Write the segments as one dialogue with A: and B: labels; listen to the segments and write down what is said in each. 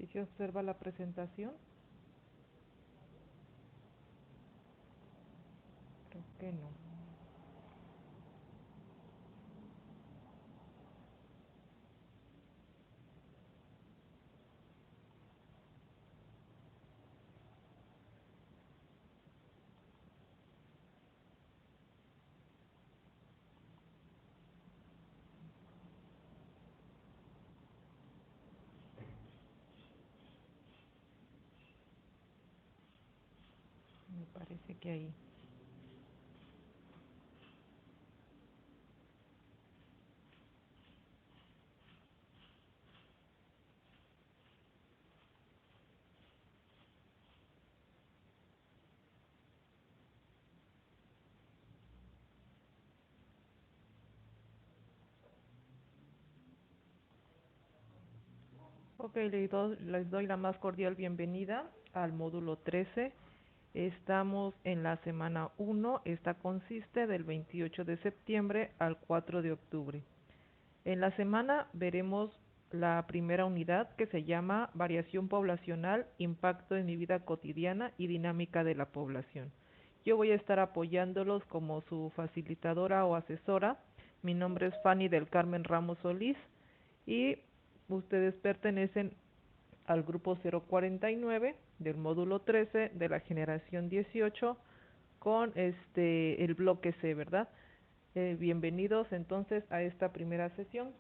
A: ¿Y se observa la presentación? Creo que no. Me parece que ahí. Ok, les doy la más cordial bienvenida al módulo 13. Estamos en la semana 1. Esta consiste del 28 de septiembre al 4 de octubre. En la semana veremos la primera unidad, que se llama Variación poblacional, impacto en mi vida cotidiana y dinámica de la población. Yo voy a estar apoyándolos como su facilitadora o asesora. Mi nombre es Fanny del Carmen Ramos Solís y ustedes pertenecen al grupo 049 del módulo 13 de la generación 18 con el bloque C, ¿verdad? Bienvenidos entonces a esta primera sesión.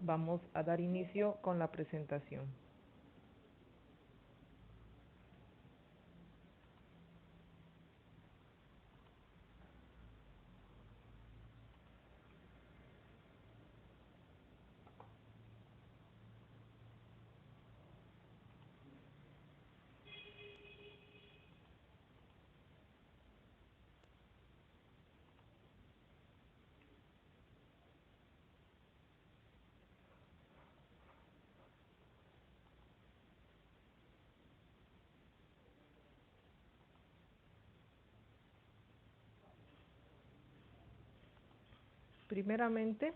A: Vamos a dar inicio con la presentación. Primeramente,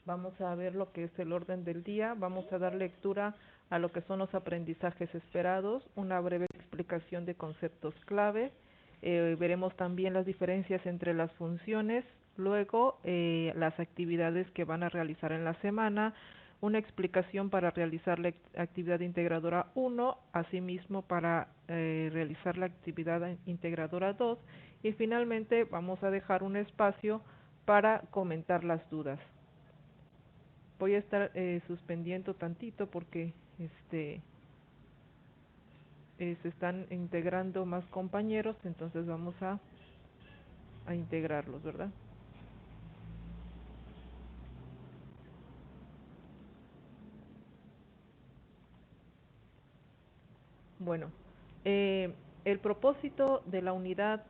A: vamos a ver lo que es el orden del día. Vamos a dar lectura a lo que son los aprendizajes esperados, una breve explicación de conceptos clave. Veremos también las diferencias entre las funciones, luego las actividades que van a realizar en la semana, una explicación para realizar la actividad integradora 1, asimismo para realizar la actividad integradora 2 y finalmente vamos a dejar un espacio para comentar las dudas. Voy a estar suspendiendo tantito porque se están integrando más compañeros, entonces vamos a integrarlos, ¿verdad? Bueno, eh, el propósito de la unidad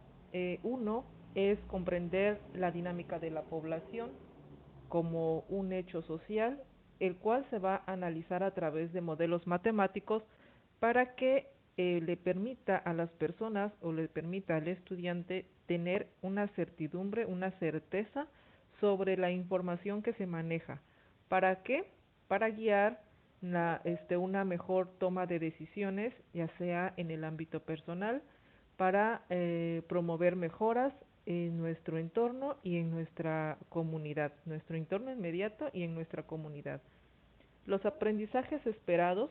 A: 1 es comprender la dinámica de la población como un hecho social, el cual se va a analizar a través de modelos matemáticos para que le permita a las personas o le permita al estudiante tener una certidumbre, una certeza sobre la información que se maneja. ¿Para qué? Para guiar una mejor toma de decisiones, ya sea en el ámbito personal, para promover mejoras en nuestro entorno y en nuestra comunidad, nuestro entorno inmediato y en nuestra comunidad. Los aprendizajes esperados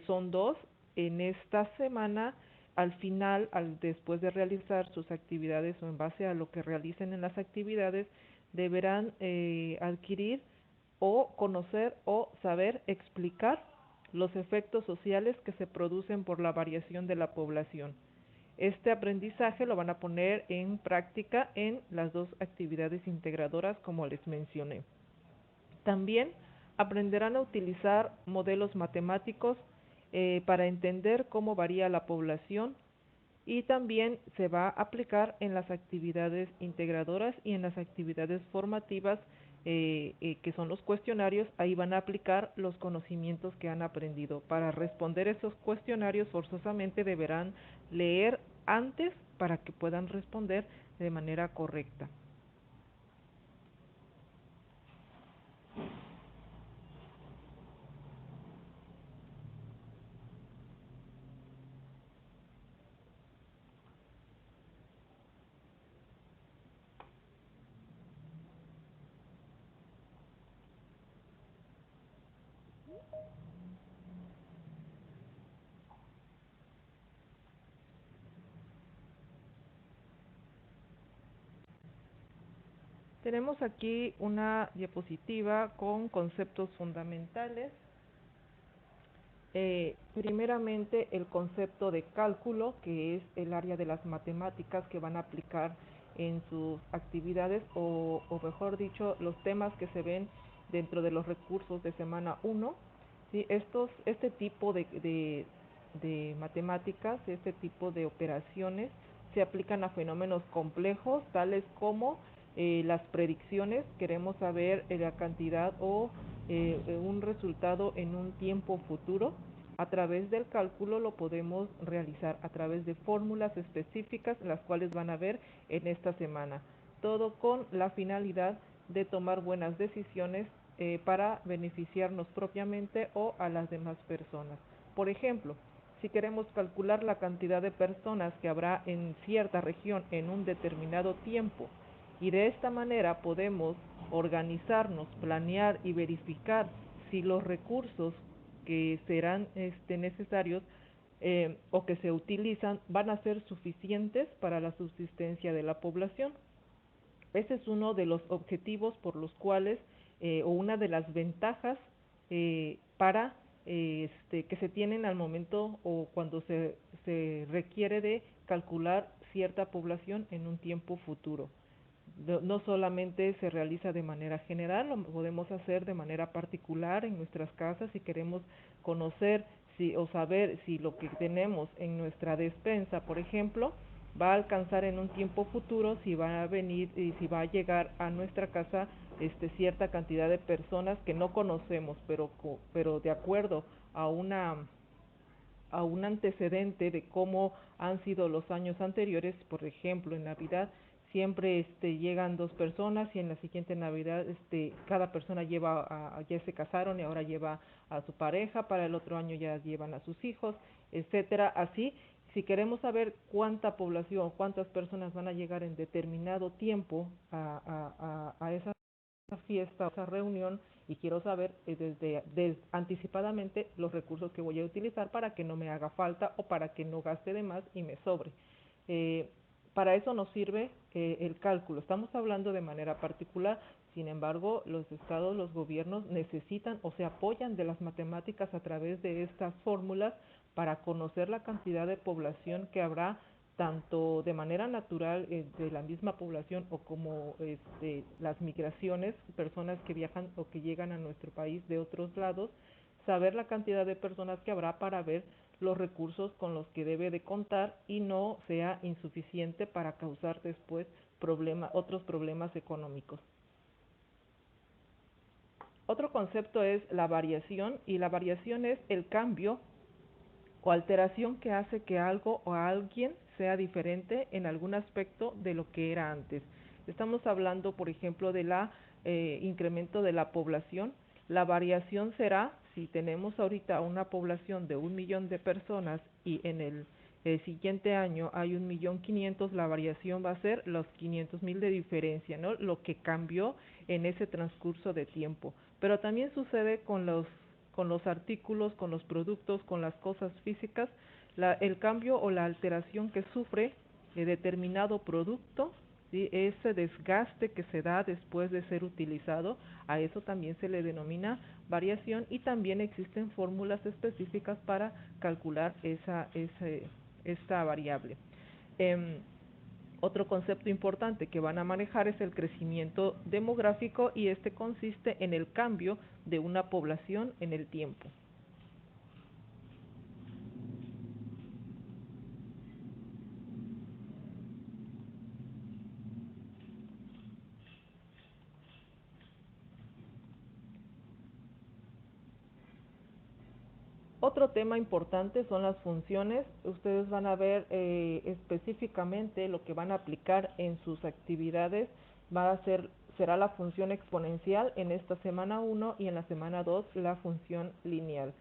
A: son dos. En esta semana, al final, después de realizar sus actividades o en base a lo que realicen en las actividades, deberán adquirir o conocer o saber explicar los efectos sociales que se producen por la variación de la población. Este aprendizaje lo van a poner en práctica en las dos actividades integradoras como les mencioné. También aprenderán a utilizar modelos matemáticos para entender cómo varía la población y también se va a aplicar en las actividades integradoras y en las actividades formativas que son los cuestionarios. Ahí van a aplicar los conocimientos que han aprendido. Para responder esos cuestionarios forzosamente deberán leer antes para que puedan responder de manera correcta. Tenemos aquí una diapositiva con conceptos fundamentales. Primeramente, el concepto de cálculo, que es el área de las matemáticas que van a aplicar en sus actividades, o mejor dicho, los temas que se ven dentro de los recursos de semana 1. ¿Sí? Este tipo de matemáticas, este tipo de operaciones, se aplican a fenómenos complejos, tales como las predicciones. Queremos saber la cantidad o un resultado en un tiempo futuro. A través del cálculo lo podemos realizar a través de fórmulas específicas, las cuales van a ver en esta semana. Todo con la finalidad de tomar buenas decisiones para beneficiarnos propiamente o a las demás personas. Por ejemplo, si queremos calcular la cantidad de personas que habrá en cierta región en un determinado tiempo, y de esta manera podemos organizarnos, planear y verificar si los recursos que serán necesarios o que se utilizan van a ser suficientes para la subsistencia de la población. Ese es uno de los objetivos por los cuales, o una de las ventajas para que se tienen al momento o cuando se requiere de calcular cierta población en un tiempo futuro. No solamente se realiza de manera general, lo podemos hacer de manera particular en nuestras casas si queremos conocer o saber si lo que tenemos en nuestra despensa, por ejemplo, va a alcanzar en un tiempo futuro, si va a venir y si va a llegar a nuestra casa cierta cantidad de personas que no conocemos, pero de acuerdo a a un antecedente de cómo han sido los años anteriores. Por ejemplo, en Navidad siempre llegan dos personas y en la siguiente Navidad cada persona ya se casaron y ahora lleva a su pareja, para el otro año ya llevan a sus hijos, etcétera. Así, si queremos saber cuánta población, cuántas personas van a llegar en determinado tiempo a esa fiesta, a esa reunión, y quiero saber anticipadamente los recursos que voy a utilizar para que no me haga falta o para que no gaste de más y me sobre. Eh, para eso nos sirve el cálculo. Estamos hablando de manera particular, sin embargo, los estados, los gobiernos necesitan o se apoyan de las matemáticas a través de estas fórmulas para conocer la cantidad de población que habrá, tanto de manera natural de la misma población o como las migraciones, personas que viajan o que llegan a nuestro país de otros lados, saber la cantidad de personas que habrá para ver los recursos con los que debe de contar y no sea insuficiente para causar después otros problemas económicos. Otro concepto es la variación, y la variación es el cambio o alteración que hace que algo o alguien sea diferente en algún aspecto de lo que era antes. Estamos hablando, por ejemplo, de la incremento de la población. La variación será, si tenemos ahorita una población de 1 millón de personas y en el siguiente año hay 1.500.000, la variación va a ser los 500.000 de diferencia, ¿no? Lo que cambió en ese transcurso de tiempo. Pero también sucede con los artículos, con los productos, con las cosas físicas. El cambio o la alteración que sufre determinado producto, ¿sí? Ese desgaste que se da después de ser utilizado, a eso también se le denomina variación, y también existen fórmulas específicas para calcular esta variable. Otro concepto importante que van a manejar es el crecimiento demográfico, y este consiste en el cambio de una población en el tiempo. Otro tema importante son las funciones. Ustedes van a ver específicamente lo que van a aplicar en sus actividades. Será la función exponencial en esta semana 1 y en la semana 2 la función lineal.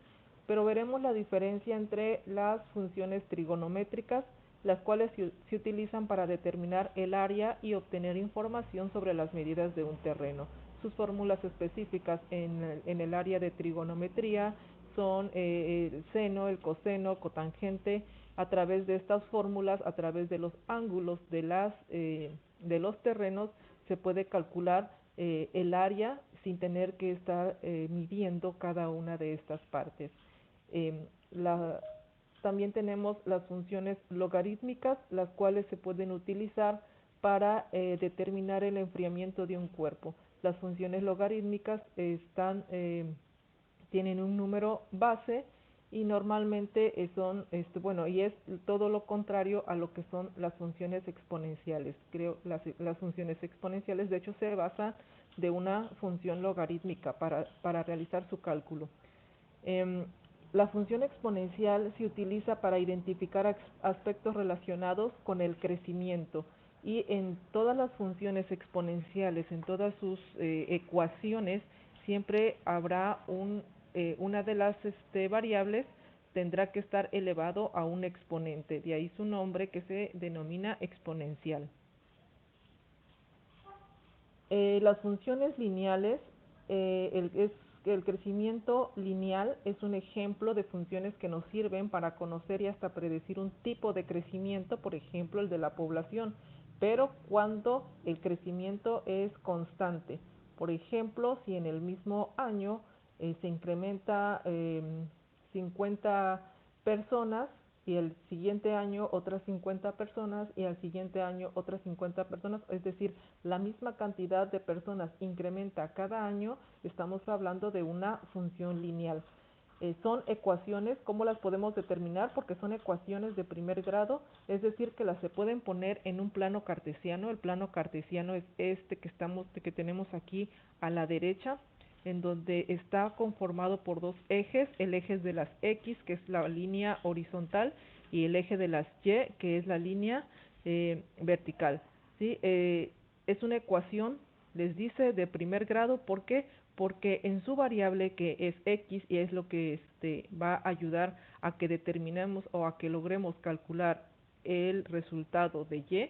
A: Pero veremos la diferencia entre las funciones trigonométricas, las cuales se utilizan para determinar el área y obtener información sobre las medidas de un terreno. Sus fórmulas específicas en el área de trigonometría son el seno, el coseno, cotangente. A través de estas fórmulas, a través de los ángulos de los terrenos, se puede calcular el área sin tener que estar midiendo cada una de estas partes. Em, la, También tenemos las funciones logarítmicas, las cuales se pueden utilizar para determinar el enfriamiento de un cuerpo. Las funciones logarítmicas tienen un número base y normalmente son, bueno, y es todo lo contrario a lo que son las funciones exponenciales. Las funciones exponenciales, de hecho, se basan de una función logarítmica para realizar su cálculo. Em, la función exponencial se utiliza para identificar aspectos relacionados con el crecimiento y en todas las funciones exponenciales, en todas sus ecuaciones, siempre habrá una de las variables tendrá que estar elevado a un exponente, de ahí su nombre que se denomina exponencial. Las funciones lineales, el crecimiento lineal es un ejemplo de funciones que nos sirven para conocer y hasta predecir un tipo de crecimiento, por ejemplo el de la población, pero cuando el crecimiento es constante. Por ejemplo, si en el mismo año se incrementa 50 personas, y el siguiente año otras 50 personas y al siguiente año otras 50 personas, es decir, la misma cantidad de personas incrementa cada año, estamos hablando de una función lineal. Son ecuaciones, ¿cómo las podemos determinar? Porque son ecuaciones de primer grado, es decir, que las se pueden poner en un plano cartesiano. El plano cartesiano es que tenemos aquí a la derecha, en donde está conformado por dos ejes, el eje de las X, que es la línea horizontal, y el eje de las Y, que es la línea vertical. ¿Sí? Es una ecuación, les dice, de primer grado. ¿Por qué? Porque en su variable, que es X, y es lo que va a ayudar a que determinemos o a que logremos calcular el resultado de Y,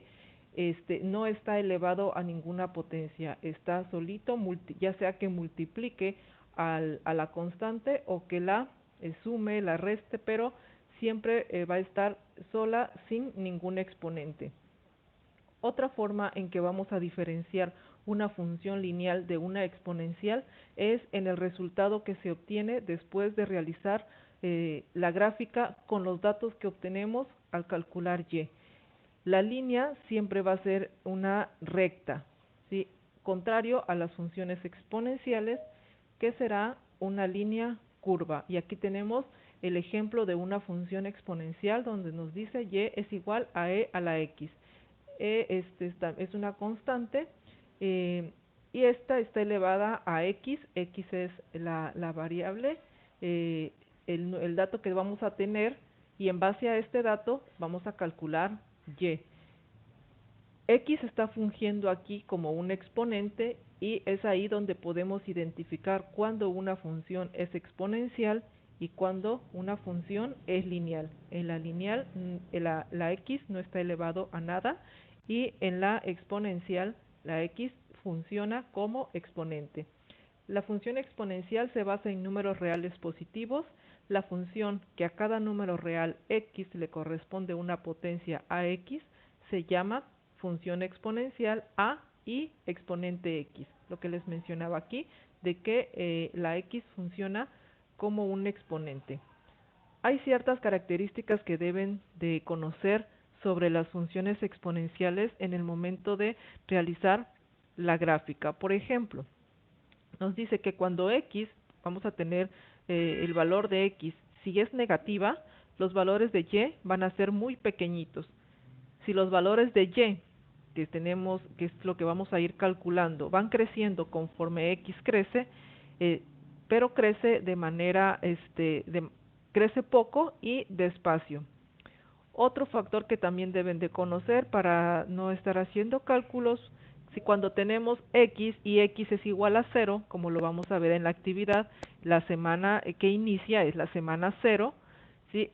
A: no está elevado a ninguna potencia, está solito, ya sea que multiplique a la constante o que la sume, la reste, pero siempre va a estar sola sin ningún exponente. Otra forma en que vamos a diferenciar una función lineal de una exponencial es en el resultado que se obtiene después de realizar la gráfica con los datos que obtenemos al calcular Y. La línea siempre va a ser una recta, ¿sí? Contrario a las funciones exponenciales, que será una línea curva. Y aquí tenemos el ejemplo de una función exponencial donde nos dice Y es igual a E a la X. Es una constante y esta está elevada a X. X es la variable, eh, el dato que vamos a tener, y en base a este dato vamos a calcular Y. X está fungiendo aquí como un exponente y es ahí donde podemos identificar cuando una función es exponencial y cuando una función es lineal. En la lineal la X no está elevado a nada, y en la exponencial la X funciona como exponente. La función exponencial se basa en números reales positivos. La función que a cada número real X le corresponde una potencia AX se llama función exponencial a y exponente X, lo que les mencionaba aquí, de que la X funciona como un exponente. Hay ciertas características que deben de conocer sobre las funciones exponenciales en el momento de realizar la gráfica. Por ejemplo, nos dice que cuando X, vamos a tener el valor de X, si es negativa, los valores de Y van a ser muy pequeñitos. Si los valores de Y que tenemos, que es lo que vamos a ir calculando, van creciendo conforme X crece, pero crece de manera, crece poco y despacio. Otro factor que también deben de conocer para no estar haciendo cálculos, si cuando tenemos X y X es igual a 0, como lo vamos a ver en la actividad, la semana que inicia es la semana 0, ¿sí?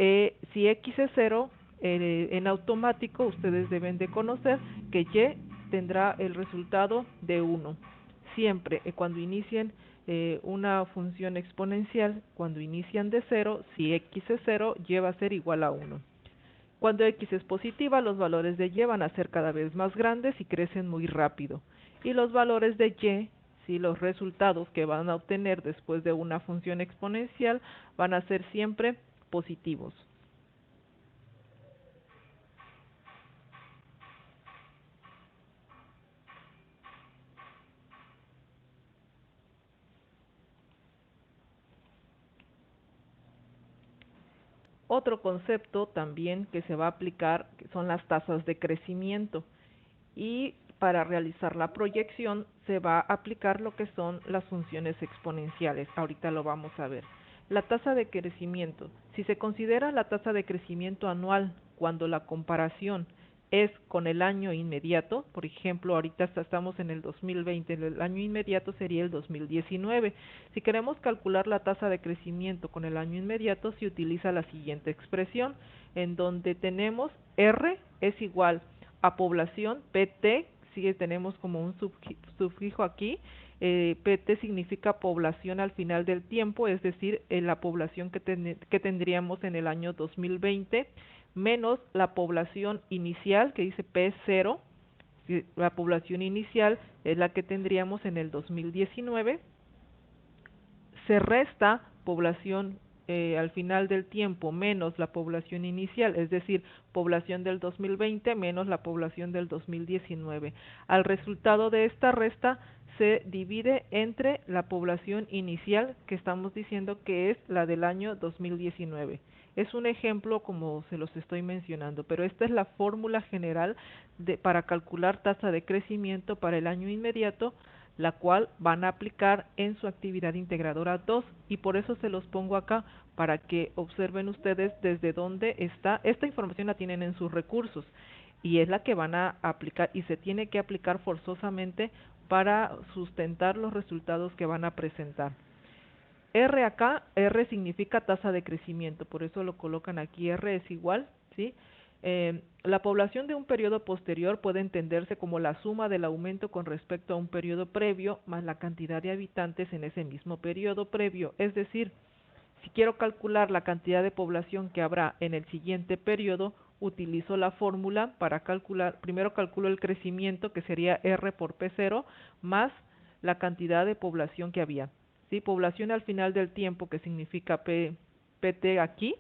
A: Si X es 0, en automático ustedes deben de conocer que Y tendrá el resultado de 1. Siempre cuando inicien una función exponencial, cuando inician de 0, si X es 0, Y va a ser igual a 1. Cuando X es positiva, los valores de Y van a ser cada vez más grandes y crecen muy rápido. y los valores de y, si los resultados que van a obtener después de una función exponencial van a ser siempre positivos. Otro concepto también que se va a aplicar son las tasas de crecimiento, y para realizar la proyección se va a aplicar lo que son las funciones exponenciales. Ahorita lo vamos a ver. La tasa de crecimiento. Si se considera la tasa de crecimiento anual cuando la comparación es con el año inmediato, por ejemplo, ahorita estamos en el 2020, el año inmediato sería el 2019. Si queremos calcular la tasa de crecimiento con el año inmediato, se utiliza la siguiente expresión, en donde tenemos R es igual a población, PT, sí tenemos como un sufijo aquí, PT significa población al final del tiempo, es decir, la población que tendríamos en el año 2020, menos la población inicial, que dice P0, la población inicial es la que tendríamos en el 2019, se resta población al final del tiempo menos la población inicial, es decir, población del 2020 menos la población del 2019. Al resultado de esta resta se divide entre la población inicial, que estamos diciendo que es la del año 2019. Es un ejemplo como se los estoy mencionando, pero esta es la fórmula general para calcular tasa de crecimiento para el año inmediato, la cual van a aplicar en su actividad integradora 2, y por eso se los pongo acá para que observen ustedes desde dónde está. Esta información la tienen en sus recursos y es la que van a aplicar, y se tiene que aplicar forzosamente para sustentar los resultados que van a presentar. R acá, R significa tasa de crecimiento, por eso lo colocan aquí, R es igual, ¿sí? La población de un periodo posterior puede entenderse como la suma del aumento con respecto a un periodo previo más la cantidad de habitantes en ese mismo periodo previo. Es decir, si quiero calcular la cantidad de población que habrá en el siguiente periodo, utilizo la fórmula para calcular, primero calculo el crecimiento, que sería R por P0, más la cantidad de población que había. ¿Sí? Población al final del tiempo, que significa PT aquí,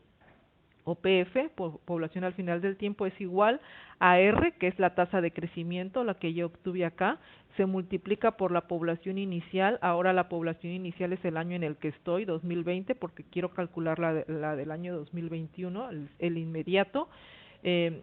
A: o PF, población al final del tiempo, es igual a R, que es la tasa de crecimiento, la que yo obtuve acá, se multiplica por la población inicial. Ahora la población inicial es el año en el que estoy, 2020, porque quiero calcular la del año 2021, el inmediato. Eh,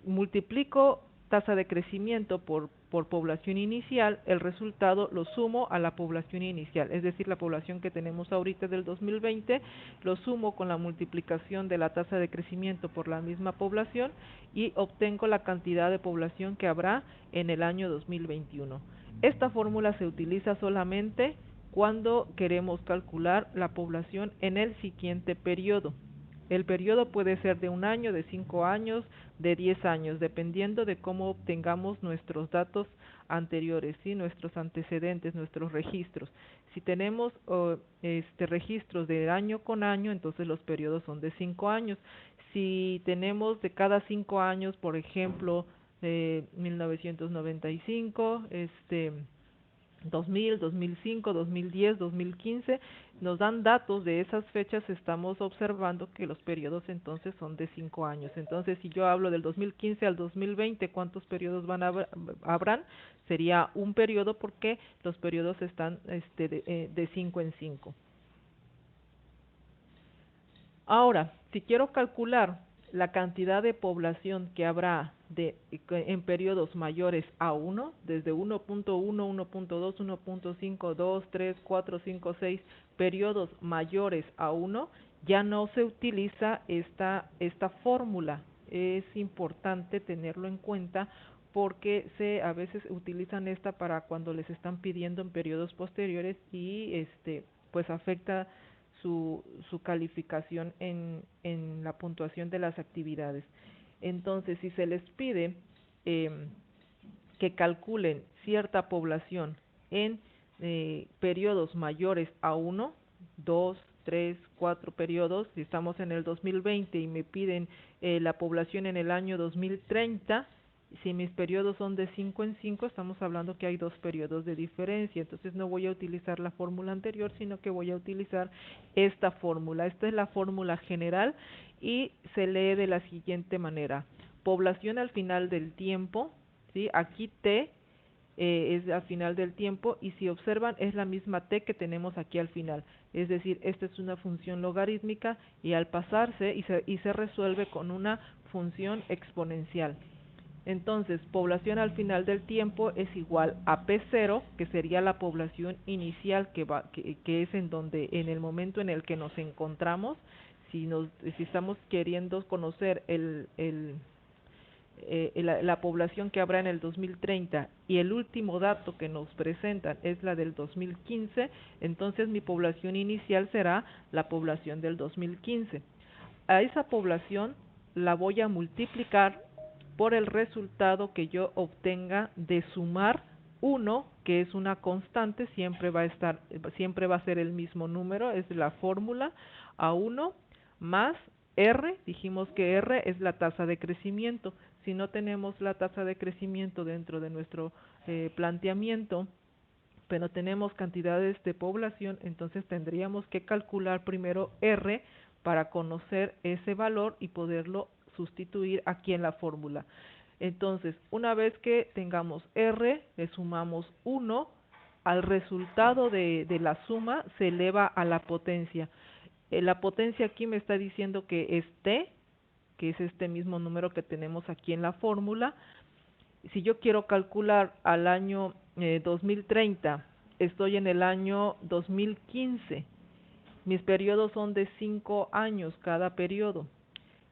A: Multiplico tasa de crecimiento por población inicial, el resultado lo sumo a la población inicial, es decir, la población que tenemos ahorita del 2020, lo sumo con la multiplicación de la tasa de crecimiento por la misma población y obtengo la cantidad de población que habrá en el año 2021. Esta fórmula se utiliza solamente cuando queremos calcular la población en el siguiente periodo. El periodo puede ser de 1 año, de 5 años, de 10 años, dependiendo de cómo obtengamos nuestros datos anteriores, ¿sí? Nuestros antecedentes, nuestros registros. Si tenemos registros de año con año, entonces los periodos son de 5 años. Si tenemos de cada 5 años, por ejemplo, 1995, 2000, 2005, 2010, 2015, nos dan datos de esas fechas, estamos observando que los periodos entonces son de 5 años. Entonces, si yo hablo del 2015 al 2020, ¿cuántos periodos habrán? Sería un periodo, porque los periodos están de 5 en 5. Ahora, si quiero calcular la cantidad de población que habrá en periodos mayores a 1, desde 1.1, 1.2, 1.5, 2, 3, 4, 5, 6, periodos mayores a 1, ya no se utiliza esta fórmula. Es importante tenerlo en cuenta porque a veces utilizan esta para cuando les están pidiendo en periodos posteriores y pues afecta su calificación en la puntuación de las actividades. Entonces, si se les pide eh, que calculen cierta población en periodos mayores a 1, 2, 3, 4 periodos, si estamos en el 2020 y me piden la población en el año 2030, Si mis periodos son de 5 en 5, estamos hablando que hay 2 periodos de diferencia, entonces no voy a utilizar la fórmula anterior, sino que voy a utilizar esta fórmula. Esta es la fórmula general y se lee de la siguiente manera. Población al final del tiempo, ¿sí? Aquí T es al final del tiempo y si observan es la misma T que tenemos aquí al final. Es decir, esta es una función logarítmica y al pasarse y se resuelve con una función exponencial. Entonces, población al final del tiempo es igual a P0, que sería la población inicial que es en donde, en el momento en el que nos encontramos, si estamos queriendo conocer la población que habrá en el 2030 y el último dato que nos presentan es la del 2015, entonces mi población inicial será la población del 2015. A esa población la voy a multiplicar por el resultado que yo obtenga de sumar 1, que es una constante, siempre va a ser el mismo número, es la fórmula, a 1 más R, dijimos que R es la tasa de crecimiento. Si no tenemos la tasa de crecimiento dentro de nuestro planteamiento, pero tenemos cantidades de población, entonces tendríamos que calcular primero R para conocer ese valor y poderlo sustituir aquí en la fórmula. Entonces, una vez que tengamos R, le sumamos 1, al resultado de la suma se eleva a la potencia. La potencia aquí me está diciendo que es T, que es este mismo número que tenemos aquí en la fórmula. Si yo quiero calcular al año 2030, estoy en el año 2015. Mis periodos son de 5 años cada periodo.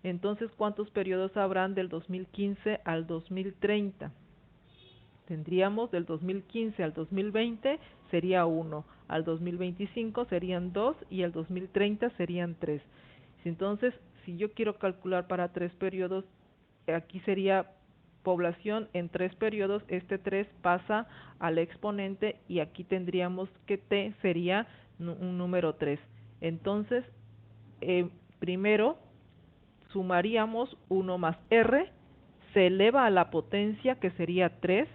A: Entonces, ¿cuántos periodos habrán del 2015 al 2030? Tendríamos del 2015 al 2020 sería 1, al 2025 serían 2 y al 2030 serían 3. Entonces, si yo quiero calcular para 3 periodos, aquí sería población en 3 periodos, este 3 pasa al exponente y aquí tendríamos que T sería un número 3. Entonces, primero sumaríamos 1 más R, se eleva a la potencia que sería 3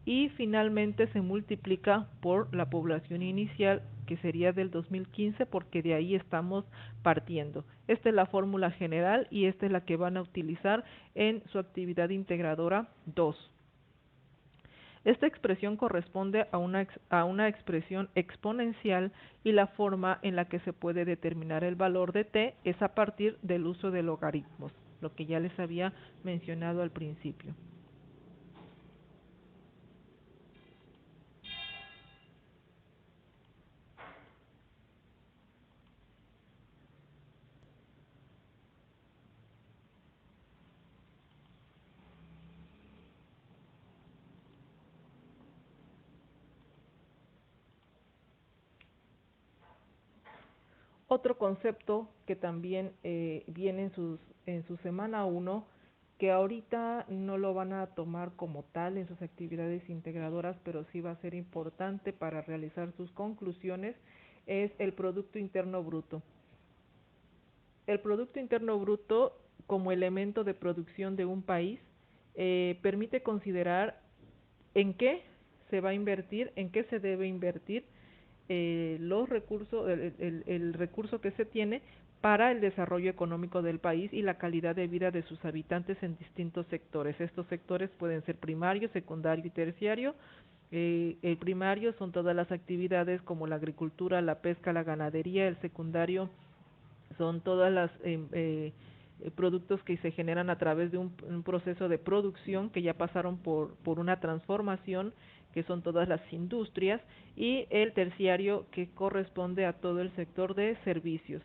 A: y finalmente se multiplica por la población inicial que sería del 2015 porque de ahí estamos partiendo. Esta es la fórmula general y esta es la que van a utilizar en su actividad integradora 2. Esta expresión corresponde a una expresión exponencial y la forma en la que se puede determinar el valor de t es a partir del uso de logaritmos, lo que ya les había mencionado al principio. Otro concepto que también viene en su semana 1, que ahorita no lo van a tomar como tal en sus actividades integradoras, pero sí va a ser importante para realizar sus conclusiones, es el Producto Interno Bruto. El Producto Interno Bruto, como elemento de producción de un país, permite considerar en qué se va a invertir, en qué se debe invertir los recursos, el recurso que se tiene para el desarrollo económico del país y la calidad de vida de sus habitantes en distintos sectores. Estos sectores pueden ser primario, secundario y terciario. El primario son todas las actividades como la agricultura, la pesca, la ganadería. El secundario son todas las productos que se generan a través de un proceso de producción que ya pasaron por una transformación, que son todas las industrias, y el terciario que corresponde a todo el sector de servicios.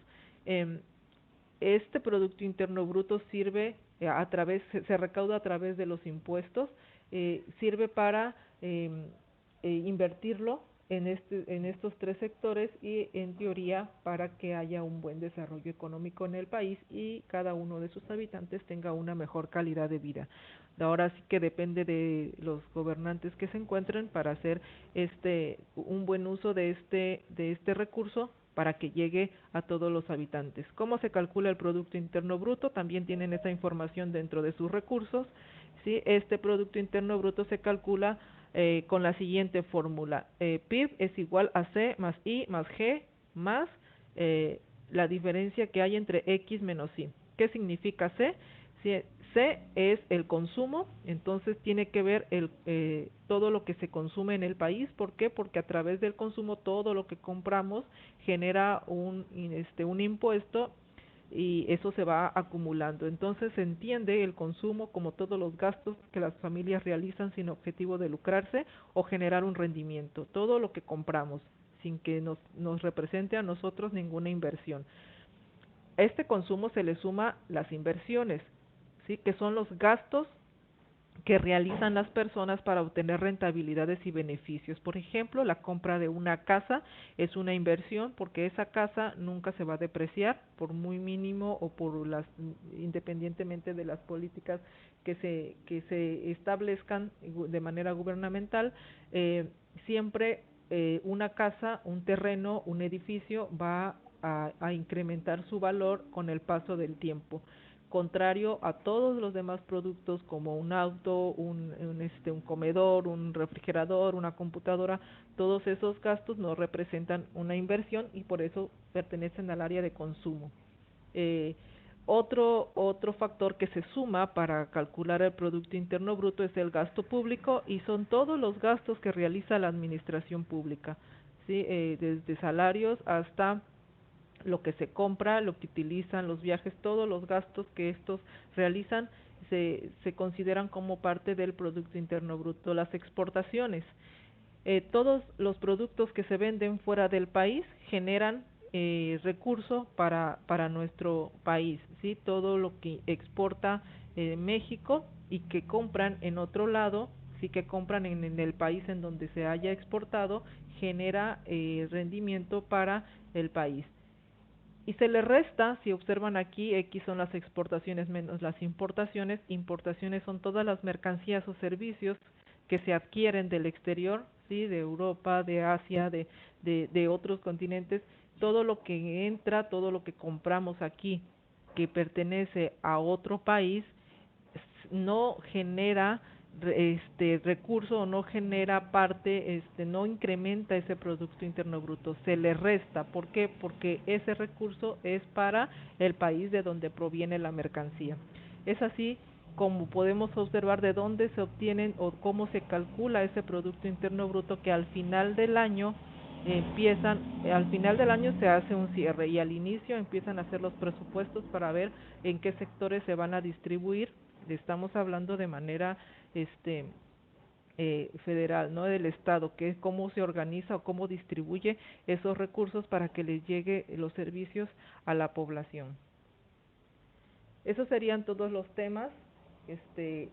A: Este Producto Interno Bruto sirve se recauda a través de los impuestos, sirve para invertirlo en estos 3 sectores y en teoría para que haya un buen desarrollo económico en el país y cada uno de sus habitantes tenga una mejor calidad de vida. Ahora sí que depende de los gobernantes que se encuentren para hacer un buen uso de este recurso para que llegue a todos los habitantes. ¿Cómo se calcula el Producto Interno Bruto? También tienen esa información dentro de sus recursos. ¿sí? Este Producto Interno Bruto se calcula con la siguiente fórmula. PIB es igual a C más I más G más eh, la diferencia que hay entre X menos Y. ¿Qué significa C? Si C es el consumo, entonces tiene que ver todo lo que se consume en el país. ¿Por qué? Porque a través del consumo todo lo que compramos genera un impuesto y eso se va acumulando. Entonces se entiende el consumo como todos los gastos que las familias realizan sin objetivo de lucrarse o generar un rendimiento, todo lo que compramos sin que nos represente a nosotros ninguna inversión. A este consumo se le suma las inversiones, ¿sí? Que son los gastos que realizan las personas para obtener rentabilidades y beneficios. Por ejemplo, la compra de una casa es una inversión porque esa casa nunca se va a depreciar por muy mínimo o independientemente de las políticas que se establezcan de manera gubernamental, eh, siempre una casa, un terreno, un edificio va a incrementar su valor con el paso del tiempo, contrario a todos los demás productos como un auto, un comedor, un refrigerador, una computadora. Todos esos gastos no representan una inversión y por eso pertenecen al área de consumo. Eh, otro factor que se suma para calcular el Producto Interno Bruto es el gasto público y son todos los gastos que realiza la administración pública, ¿sí? Desde salarios hasta lo que se compra, lo que utilizan, los viajes, todos los gastos que estos realizan se consideran como parte del Producto Interno Bruto. Las exportaciones, todos los productos que se venden fuera del país generan recurso para nuestro país, ¿sí? Todo lo que exporta México y que compran en otro lado, sí, que compran en el país en donde se haya exportado, genera rendimiento para el país. Y se le resta, si observan aquí, X son las exportaciones menos las importaciones. Importaciones son todas las mercancías o servicios que se adquieren del exterior, ¿sí? De Europa, de Asia, de otros continentes. Todo lo que entra, todo lo que compramos aquí que pertenece a otro país no genera recurso o no genera parte, no incrementa ese Producto Interno Bruto, se le resta. ¿Por qué? Porque ese recurso es para el país de donde proviene la mercancía. Es así como podemos observar de dónde se obtienen o cómo se calcula ese Producto Interno Bruto, que al final del año al final del año se hace un cierre y al inicio empiezan a hacer los presupuestos para ver en qué sectores se van a distribuir. Estamos hablando de manera este federal, no del estado, que es cómo se organiza o cómo distribuye esos recursos para que les llegue los servicios a la población. Esos serían todos los temas este,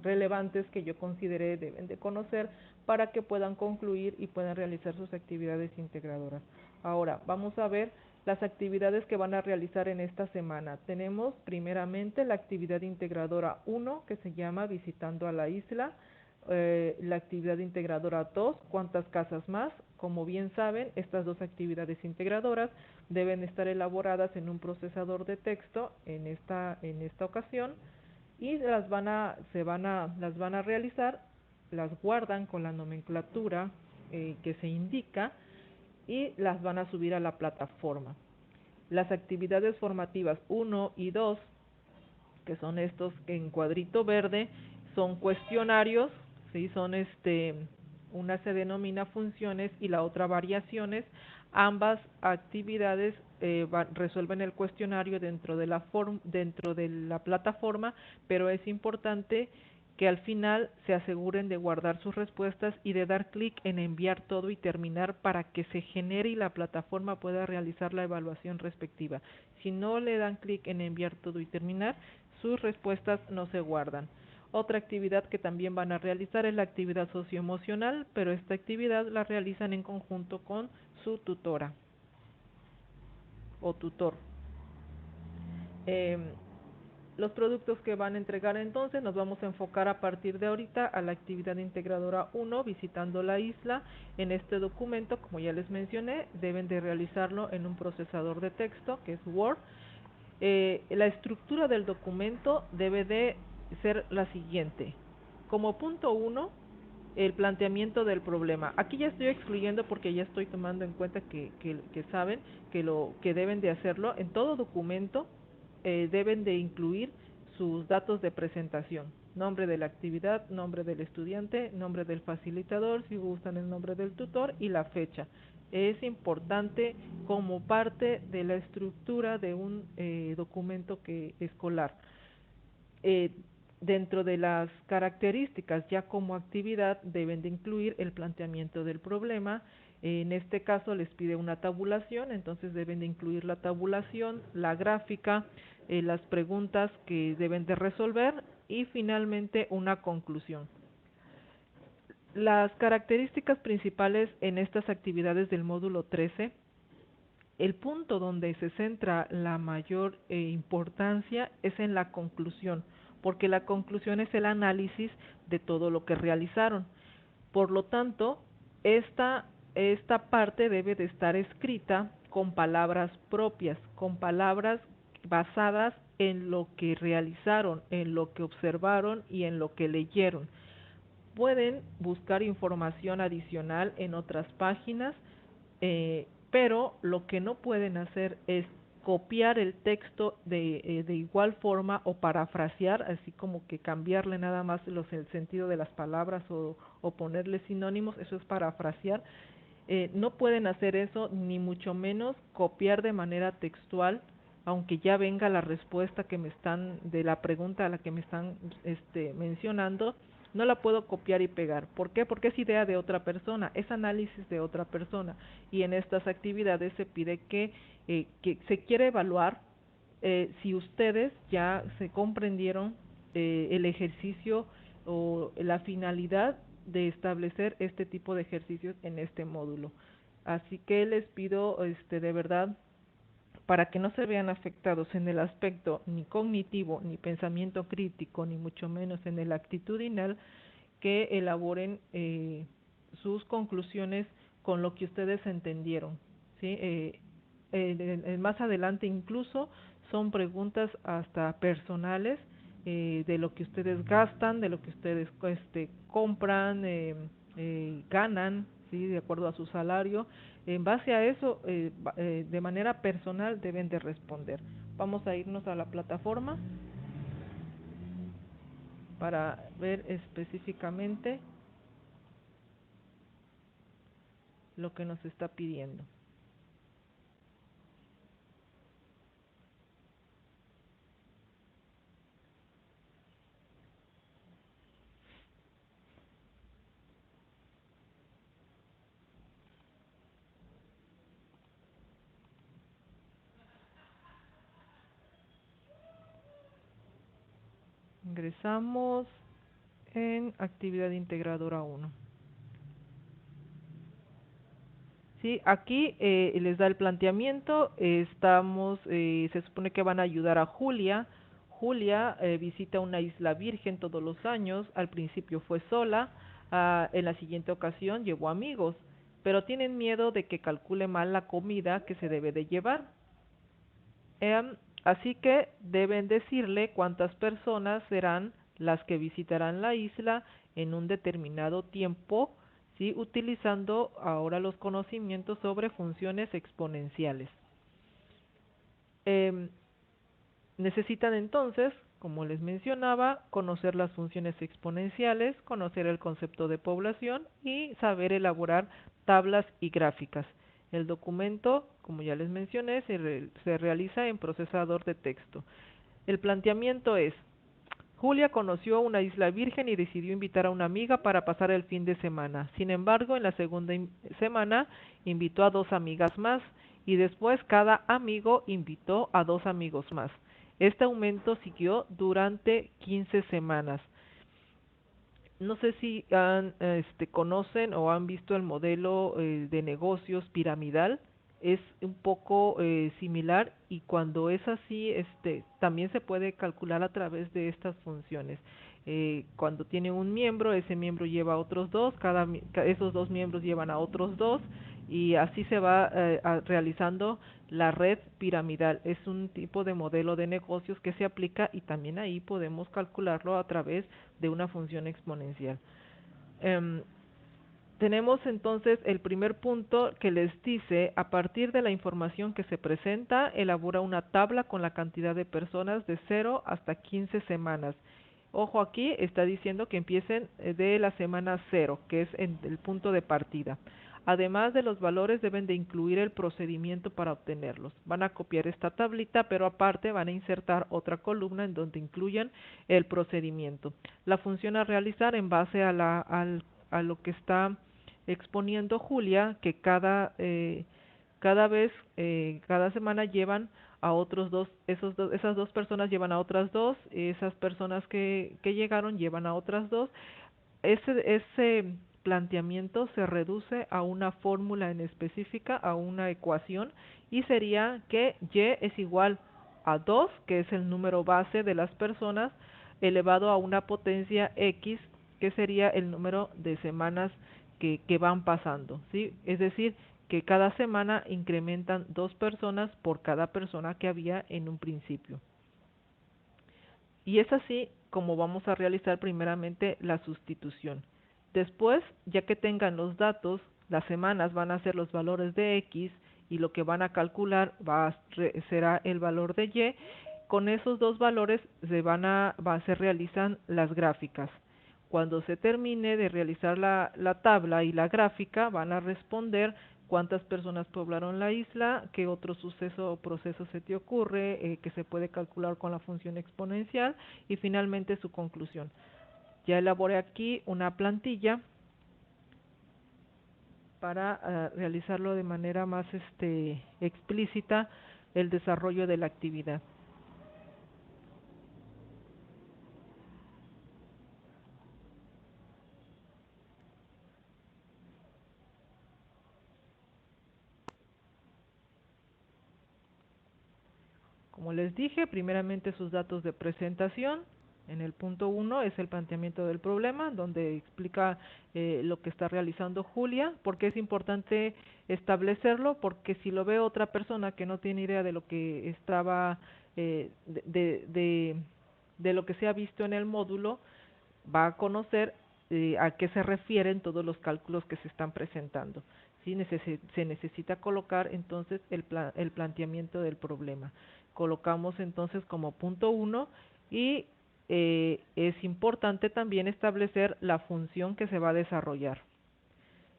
A: relevantes que yo consideré deben de conocer para que puedan concluir y puedan realizar sus actividades integradoras. Ahora, vamos a ver las actividades que van a realizar en esta semana. Tenemos primeramente la actividad integradora 1, que se llama Visitando a la Isla. La actividad integradora 2, ¿cuántas casas más? Como bien saben, estas dos actividades integradoras deben estar elaboradas en un procesador de texto en esta ocasión y las van a realizar, las guardan con la nomenclatura que se indica y las van a subir a la plataforma. Las actividades formativas 1 y 2, que son estos en cuadrito verde, son cuestionarios, ¿sí? Son una se denomina funciones y la otra variaciones. Ambas actividades resuelven el cuestionario dentro de la plataforma, pero es importante que al final se aseguren de guardar sus respuestas y de dar clic en enviar todo y terminar para que se genere y la plataforma pueda realizar la evaluación respectiva. Si no le dan clic en enviar todo y terminar, sus respuestas no se guardan. Otra actividad que también van a realizar es la actividad socioemocional, pero esta actividad la realizan en conjunto con su tutora o tutor. Eh, los productos que van a entregar entonces nos vamos a enfocar a partir de ahorita a la actividad integradora 1, visitando la isla. En este documento, como ya les mencioné, deben de realizarlo en un procesador de texto que es Word. La estructura del documento debe de ser la siguiente. Como punto uno, el planteamiento del problema. Aquí ya estoy excluyendo porque ya estoy tomando en cuenta que saben que deben de hacerlo. En todo documento deben de incluir sus datos de presentación. Nombre de la actividad, nombre del estudiante, nombre del facilitador, si gustan el nombre del tutor y la fecha. Es importante como parte de la estructura de un documento escolar. Eh, Dentro de las características ya como actividad deben de incluir el planteamiento del problema. En este caso les pide una tabulación, entonces deben de incluir la tabulación, la gráfica, las preguntas que deben de resolver y finalmente una conclusión. Las características principales en estas actividades del módulo 13, el punto donde se centra la mayor importancia es en la conclusión, porque la conclusión es el análisis de todo lo que realizaron. Por lo tanto, esta parte debe de estar escrita con palabras propias, con palabras basadas en lo que realizaron, en lo que observaron y en lo que leyeron. Pueden buscar información adicional en otras páginas, pero lo que no pueden hacer es copiar el texto de igual forma o parafrasear, así como que cambiarle nada más el sentido de las palabras o ponerle sinónimos. Eso es parafrasear. No pueden hacer eso, ni mucho menos copiar de manera textual, aunque ya venga la respuesta de la pregunta a la que me están mencionando. No la puedo copiar y pegar. ¿Por qué? Porque es idea de otra persona, es análisis de otra persona. Y en estas actividades se pide que se quiere evaluar si ustedes ya se comprendieron el ejercicio o la finalidad de establecer este tipo de ejercicios en este módulo. Así que les pido de verdad, para que no se vean afectados en el aspecto ni cognitivo, ni pensamiento crítico, ni mucho menos en el actitudinal, que elaboren sus conclusiones con lo que ustedes entendieron, ¿sí? Más adelante incluso son preguntas hasta personales, de lo que ustedes gastan, de lo que ustedes compran, ganan, ¿sí? De acuerdo a su salario. En base a eso, de manera personal deben de responder. Vamos a irnos a la plataforma para ver específicamente lo que nos está pidiendo. Ingresamos en actividad integradora 1. Sí, aquí les da el planteamiento. Se supone que van a ayudar a Julia. Julia visita una isla virgen todos los años. Al principio fue sola, en la siguiente ocasión llevó amigos, pero tienen miedo de que calcule mal la comida que se debe de llevar. Así que deben decirle cuántas personas serán las que visitarán la isla en un determinado tiempo, ¿sí? Utilizando ahora los conocimientos sobre funciones exponenciales. Em, Necesitan entonces, como les mencionaba, conocer las funciones exponenciales, conocer el concepto de población y saber elaborar tablas y gráficas. El documento, como ya les mencioné, se realiza en procesador de texto. El planteamiento es: Julia conoció una isla virgen y decidió invitar a una amiga para pasar el fin de semana. Sin embargo, en la segunda semana invitó a 2 amigas más y después cada amigo invitó a 2 amigos más. Este aumento siguió durante 15 semanas. No sé si conocen o han visto el modelo de negocios piramidal. Es un poco similar, y cuando es así, también se puede calcular a través de estas funciones. Cuando tiene un miembro, ese miembro lleva a otros dos, esos 2 miembros llevan a otros 2, y así se va realizando la red piramidal. Es un tipo de modelo de negocios que se aplica y también ahí podemos calcularlo a través de una función exponencial. Em, Tenemos entonces el primer punto que les dice, a partir de la información que se presenta, elabora una tabla con la cantidad de personas de 0 hasta 15 semanas. Ojo, aquí está diciendo que empiecen de la semana 0, que es el punto de partida. Además de los valores, deben de incluir el procedimiento para obtenerlos. Van a copiar esta tablita, pero aparte van a insertar otra columna en donde incluyan el procedimiento. La función a realizar en base a lo que está exponiendo Julia, que cada semana llevan a otros dos, esas dos personas llevan a otras dos, esas personas que llegaron llevan a otras dos. Ese planteamiento se reduce a una fórmula en específica, a una ecuación, y sería que y es igual a 2, que es el número base de las personas, elevado a una potencia x, que sería el número de semanas que van pasando, ¿sí? Es decir, que cada semana incrementan 2 personas por cada persona que había en un principio. Y es así como vamos a realizar primeramente la sustitución. Después, ya que tengan los datos, las semanas van a ser los valores de X y lo que van a calcular será el valor de Y. Con esos dos valores se realizan las gráficas. Cuando se termine de realizar la tabla y la gráfica, van a responder cuántas personas poblaron la isla, qué otro suceso o proceso se te ocurre, que se puede calcular con la función exponencial, y finalmente su conclusión. Ya elaboré aquí una plantilla para realizarlo de manera más explícita el desarrollo de la actividad. Como les dije, primeramente sus datos de presentación. En el punto 1 es el planteamiento del problema, donde explica lo que está realizando Julia. ¿Por qué es importante establecerlo? Porque si lo ve otra persona que no tiene idea de lo que estaba, de lo que se ha visto en el módulo, va a conocer a qué se refieren todos los cálculos que se están presentando. ¿Sí? Se necesita colocar entonces el planteamiento del problema. Colocamos entonces como punto 1 y es importante también establecer la función que se va a desarrollar.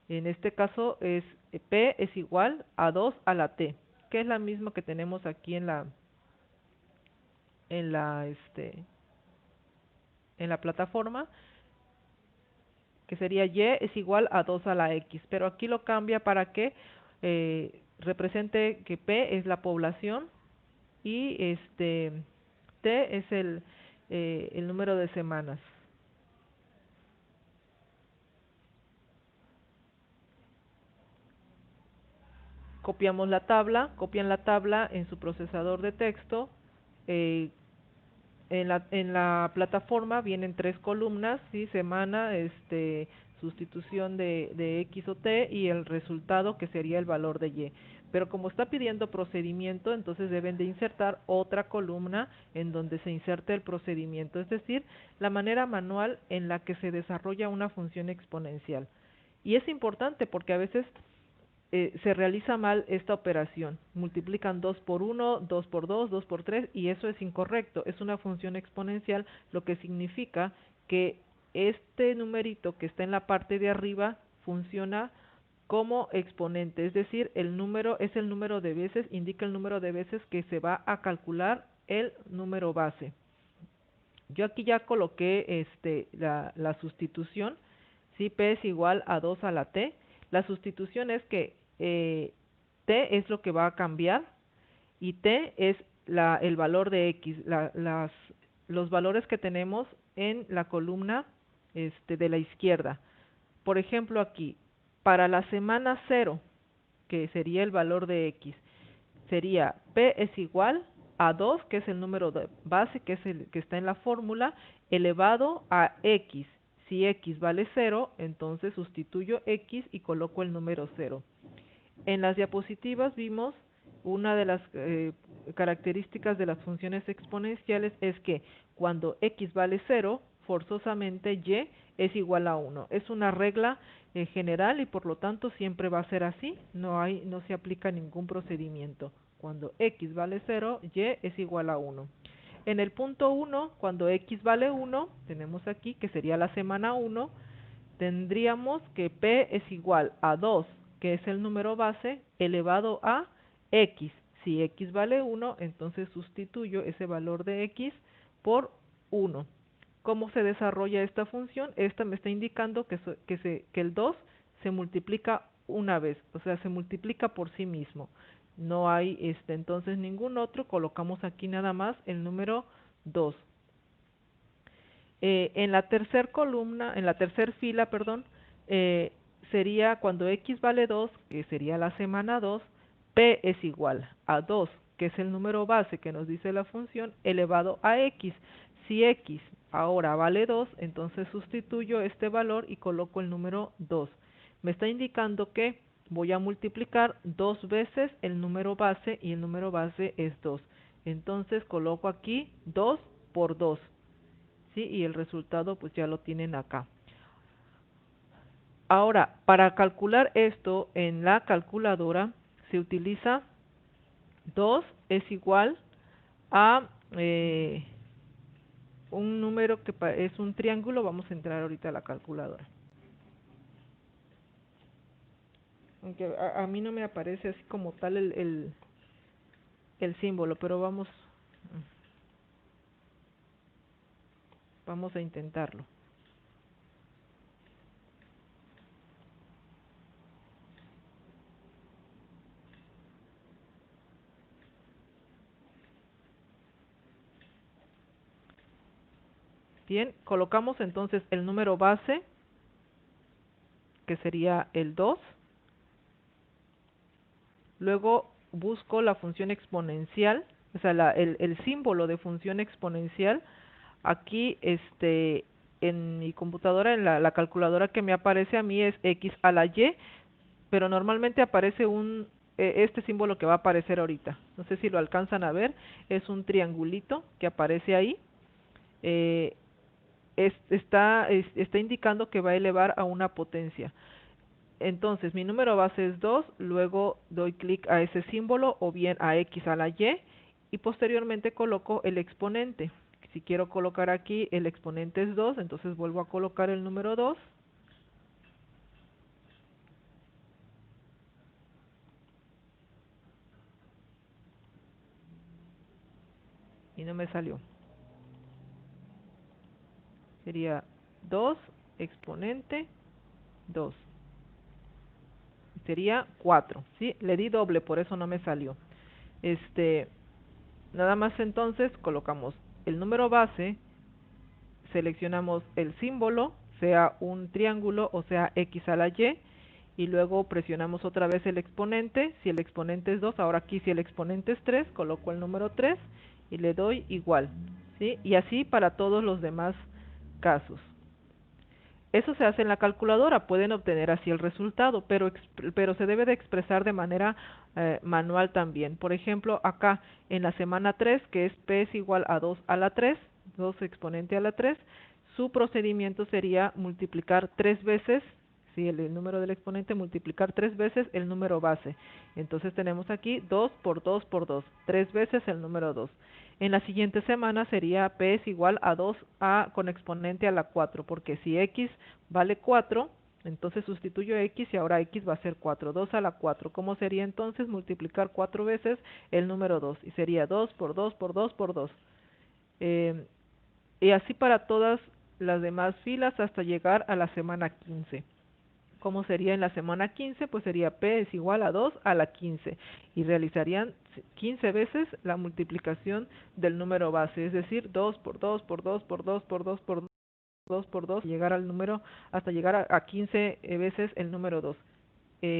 A: En este caso es P es igual a 2 a la T, que es la misma que tenemos aquí en la, en la plataforma, que sería Y es igual a 2 a la X, pero aquí lo cambia para que represente que P es la población y T es el número de semanas. Copiamos la tabla, copian la tabla en su procesador de texto. eh, en la plataforma vienen 3 columnas, ¿sí? Semana, sustitución de X o T y el resultado, que sería el valor de Y. Pero como está pidiendo procedimiento, entonces deben de insertar otra columna en donde se inserte el procedimiento, es decir, la manera manual en la que se desarrolla una función exponencial. Y es importante porque a veces se realiza mal esta operación. Multiplican 2 por 1, 2 por 2, 2 por 3 y eso es incorrecto. Es una función exponencial, lo que significa que este numerito que está en la parte de arriba funciona como exponente, es decir, el número es el número de veces, indica el número de veces que se va a calcular el número base. Yo aquí ya coloqué la sustitución, si P es igual a 2 a la T. La sustitución es que T es lo que va a cambiar y T es el valor de X, los valores que tenemos en la columna de la izquierda. Por ejemplo aquí, para la semana 0, que sería el valor de X, sería P es igual a 2, que es el número de base, que es el que está en la fórmula, elevado a X. Si X vale 0, entonces sustituyo X y coloco el número 0. En las diapositivas vimos una de las características de las funciones exponenciales es que cuando x vale 0, forzosamente y es igual a 1. Es una regla general y por lo tanto siempre va a ser así, no se aplica ningún procedimiento. Cuando x vale 0, y es igual a 1. En el punto 1, cuando x vale 1, tenemos aquí que sería la semana 1, tendríamos que P es igual a 2, que es el número base, elevado a X. Si X vale 1, entonces sustituyo ese valor de X por 1. ¿Cómo se desarrolla esta función? Esta me está indicando que el 2 se multiplica una vez, o sea, se multiplica por sí mismo. No hay entonces ningún otro, colocamos aquí nada más el número 2. En la tercera columna, en la tercera fila, perdón, sería cuando x vale 2, que sería la semana 2, p es igual a 2, que es el número base que nos dice la función, elevado a x. Si x ahora vale 2, entonces sustituyo este valor y coloco el número 2. Me está indicando que voy a multiplicar dos veces el número base y el número base es 2. Entonces coloco aquí 2 por 2. ¿Sí? Y el resultado pues ya lo tienen acá. Ahora, para calcular esto en la calculadora se utiliza 2 es igual a un número que es un triángulo. Vamos a entrar ahorita a la calculadora. Aunque a mí no me aparece así como tal el símbolo, pero vamos a intentarlo. Bien, colocamos entonces el número base, que sería el 2. Luego busco la función exponencial, o sea, el símbolo de función exponencial. Aquí, en mi computadora, en la calculadora que me aparece a mí es x a la y, pero normalmente aparece este símbolo que va a aparecer ahorita. No sé si lo alcanzan a ver, es un triangulito que aparece ahí. Eh, está indicando que va a elevar a una potencia. Entonces, mi número base es 2, luego doy clic a ese símbolo o bien a x a la y posteriormente coloco el exponente. Si quiero colocar aquí el exponente es 2, entonces vuelvo a colocar el número 2. Y no me salió. Sería 2 exponente 2. Sería 4, ¿sí? Le di doble, por eso no me salió. Nada más entonces colocamos el número base, seleccionamos el símbolo, sea un triángulo o sea x a la y luego presionamos otra vez el exponente. Si el exponente es 2, ahora aquí si el exponente es 3, coloco el número 3 y le doy igual, ¿sí? Y así para todos los demás casos. Eso se hace en la calculadora, pueden obtener así el resultado, pero se debe de expresar de manera manual también. Por ejemplo, acá en la semana 3, que es P es igual a 2 a la 3, 2 exponente a la 3, su procedimiento sería multiplicar 3 veces, si el número del exponente, multiplicar 3 veces el número base. Entonces tenemos aquí 2 por 2 por 2, 3 veces el número 2. En la siguiente semana sería P es igual a 2a con exponente a la 4, porque si x vale 4, entonces sustituyo x y ahora x va a ser 4, 2 a la 4. ¿Cómo sería entonces multiplicar 4 veces el número 2? Y sería 2 por 2 por 2 por 2. Y así para todas las demás filas hasta llegar a la semana 15. ¿Cómo sería en la semana 15? Pues sería P es igual a 2 a la 15 y realizarían 15 veces la multiplicación del número base, es decir, 2 por 2 por 2 por 2 por 2 por 2 por 2, llegar al número hasta llegar a 15 veces el número 2.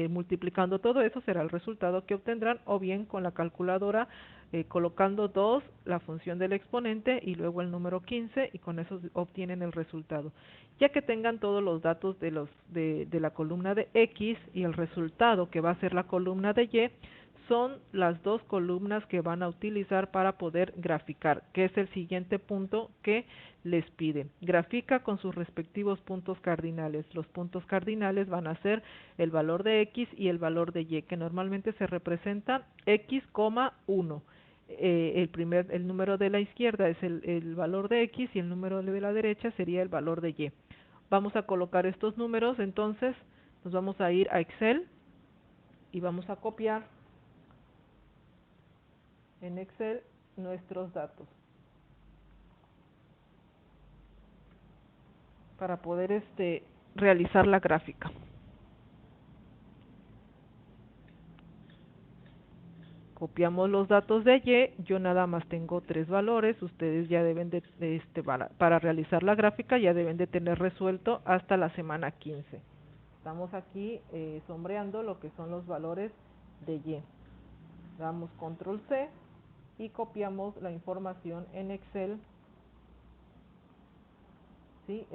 A: multiplicando todo eso será el resultado que obtendrán, o bien con la calculadora colocando 2, la función del exponente y luego el número 15, y con eso obtienen el resultado. Ya que tengan todos los datos de la columna de X y el resultado que va a ser la columna de Y, son las dos columnas que van a utilizar para poder graficar, que es el siguiente punto que les pide. Grafica con sus respectivos puntos cardinales. Los puntos cardinales van a ser el valor de X y el valor de Y, que normalmente se representa X, 1. El número de la izquierda es el valor de X y el número de la derecha sería el valor de Y. Vamos a colocar estos números, entonces nos vamos a ir a Excel y vamos a copiar en Excel nuestros datos para poder realizar la gráfica. Copiamos los datos de Y, yo nada más tengo 3 valores, ustedes ya deben para realizar la gráfica ya deben de tener resuelto hasta la semana 15. Estamos aquí sombreando lo que son los valores de Y. Damos control C y copiamos la información en Excel, ¿sí?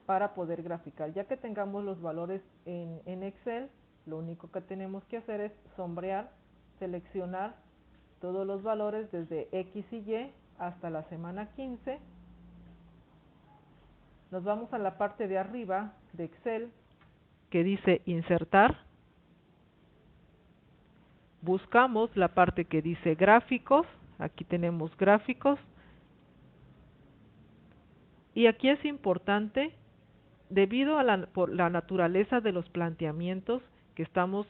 A: Para poder graficar. Ya que tengamos los valores en Excel, lo único que tenemos que hacer es sombrear, seleccionar todos los valores desde X y Y hasta la semana 15. Nos vamos a la parte de arriba de Excel que dice insertar. Buscamos la parte que dice gráficos. Aquí tenemos gráficos. Y aquí es importante, debido a por la naturaleza de los planteamientos que estamos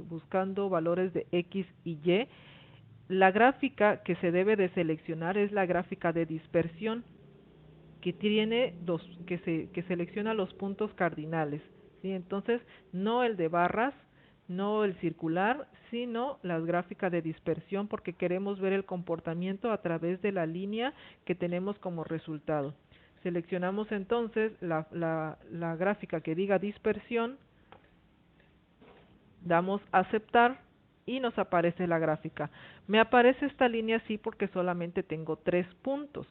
A: buscando valores de X y Y, la gráfica que se debe de seleccionar es la gráfica de dispersión, que tiene que selecciona los puntos cardinales, ¿sí? Entonces, no el de barras, no el circular, sino las gráficas de dispersión, porque queremos ver el comportamiento a través de la línea que tenemos como resultado. Seleccionamos entonces la gráfica que diga dispersión, damos a aceptar y nos aparece la gráfica. Me aparece esta línea así porque solamente tengo 3 puntos.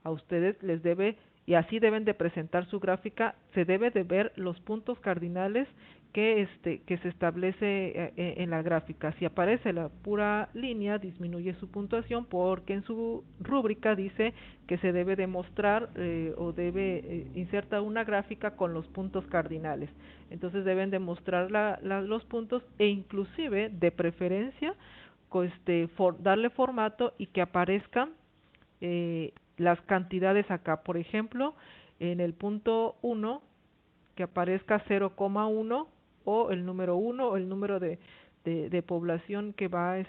A: A ustedes les debe, y así deben de presentar su gráfica, se debe de ver los puntos cardinales que se establece en la gráfica. Si aparece la pura línea, disminuye su puntuación porque en su rúbrica dice que se debe demostrar o debe insertar una gráfica con los puntos cardinales. Entonces deben demostrar los puntos e inclusive de preferencia darle formato y que aparezcan las cantidades acá. Por ejemplo, en el punto 1 que aparezca 0,1 o el número 1 o el número de población que van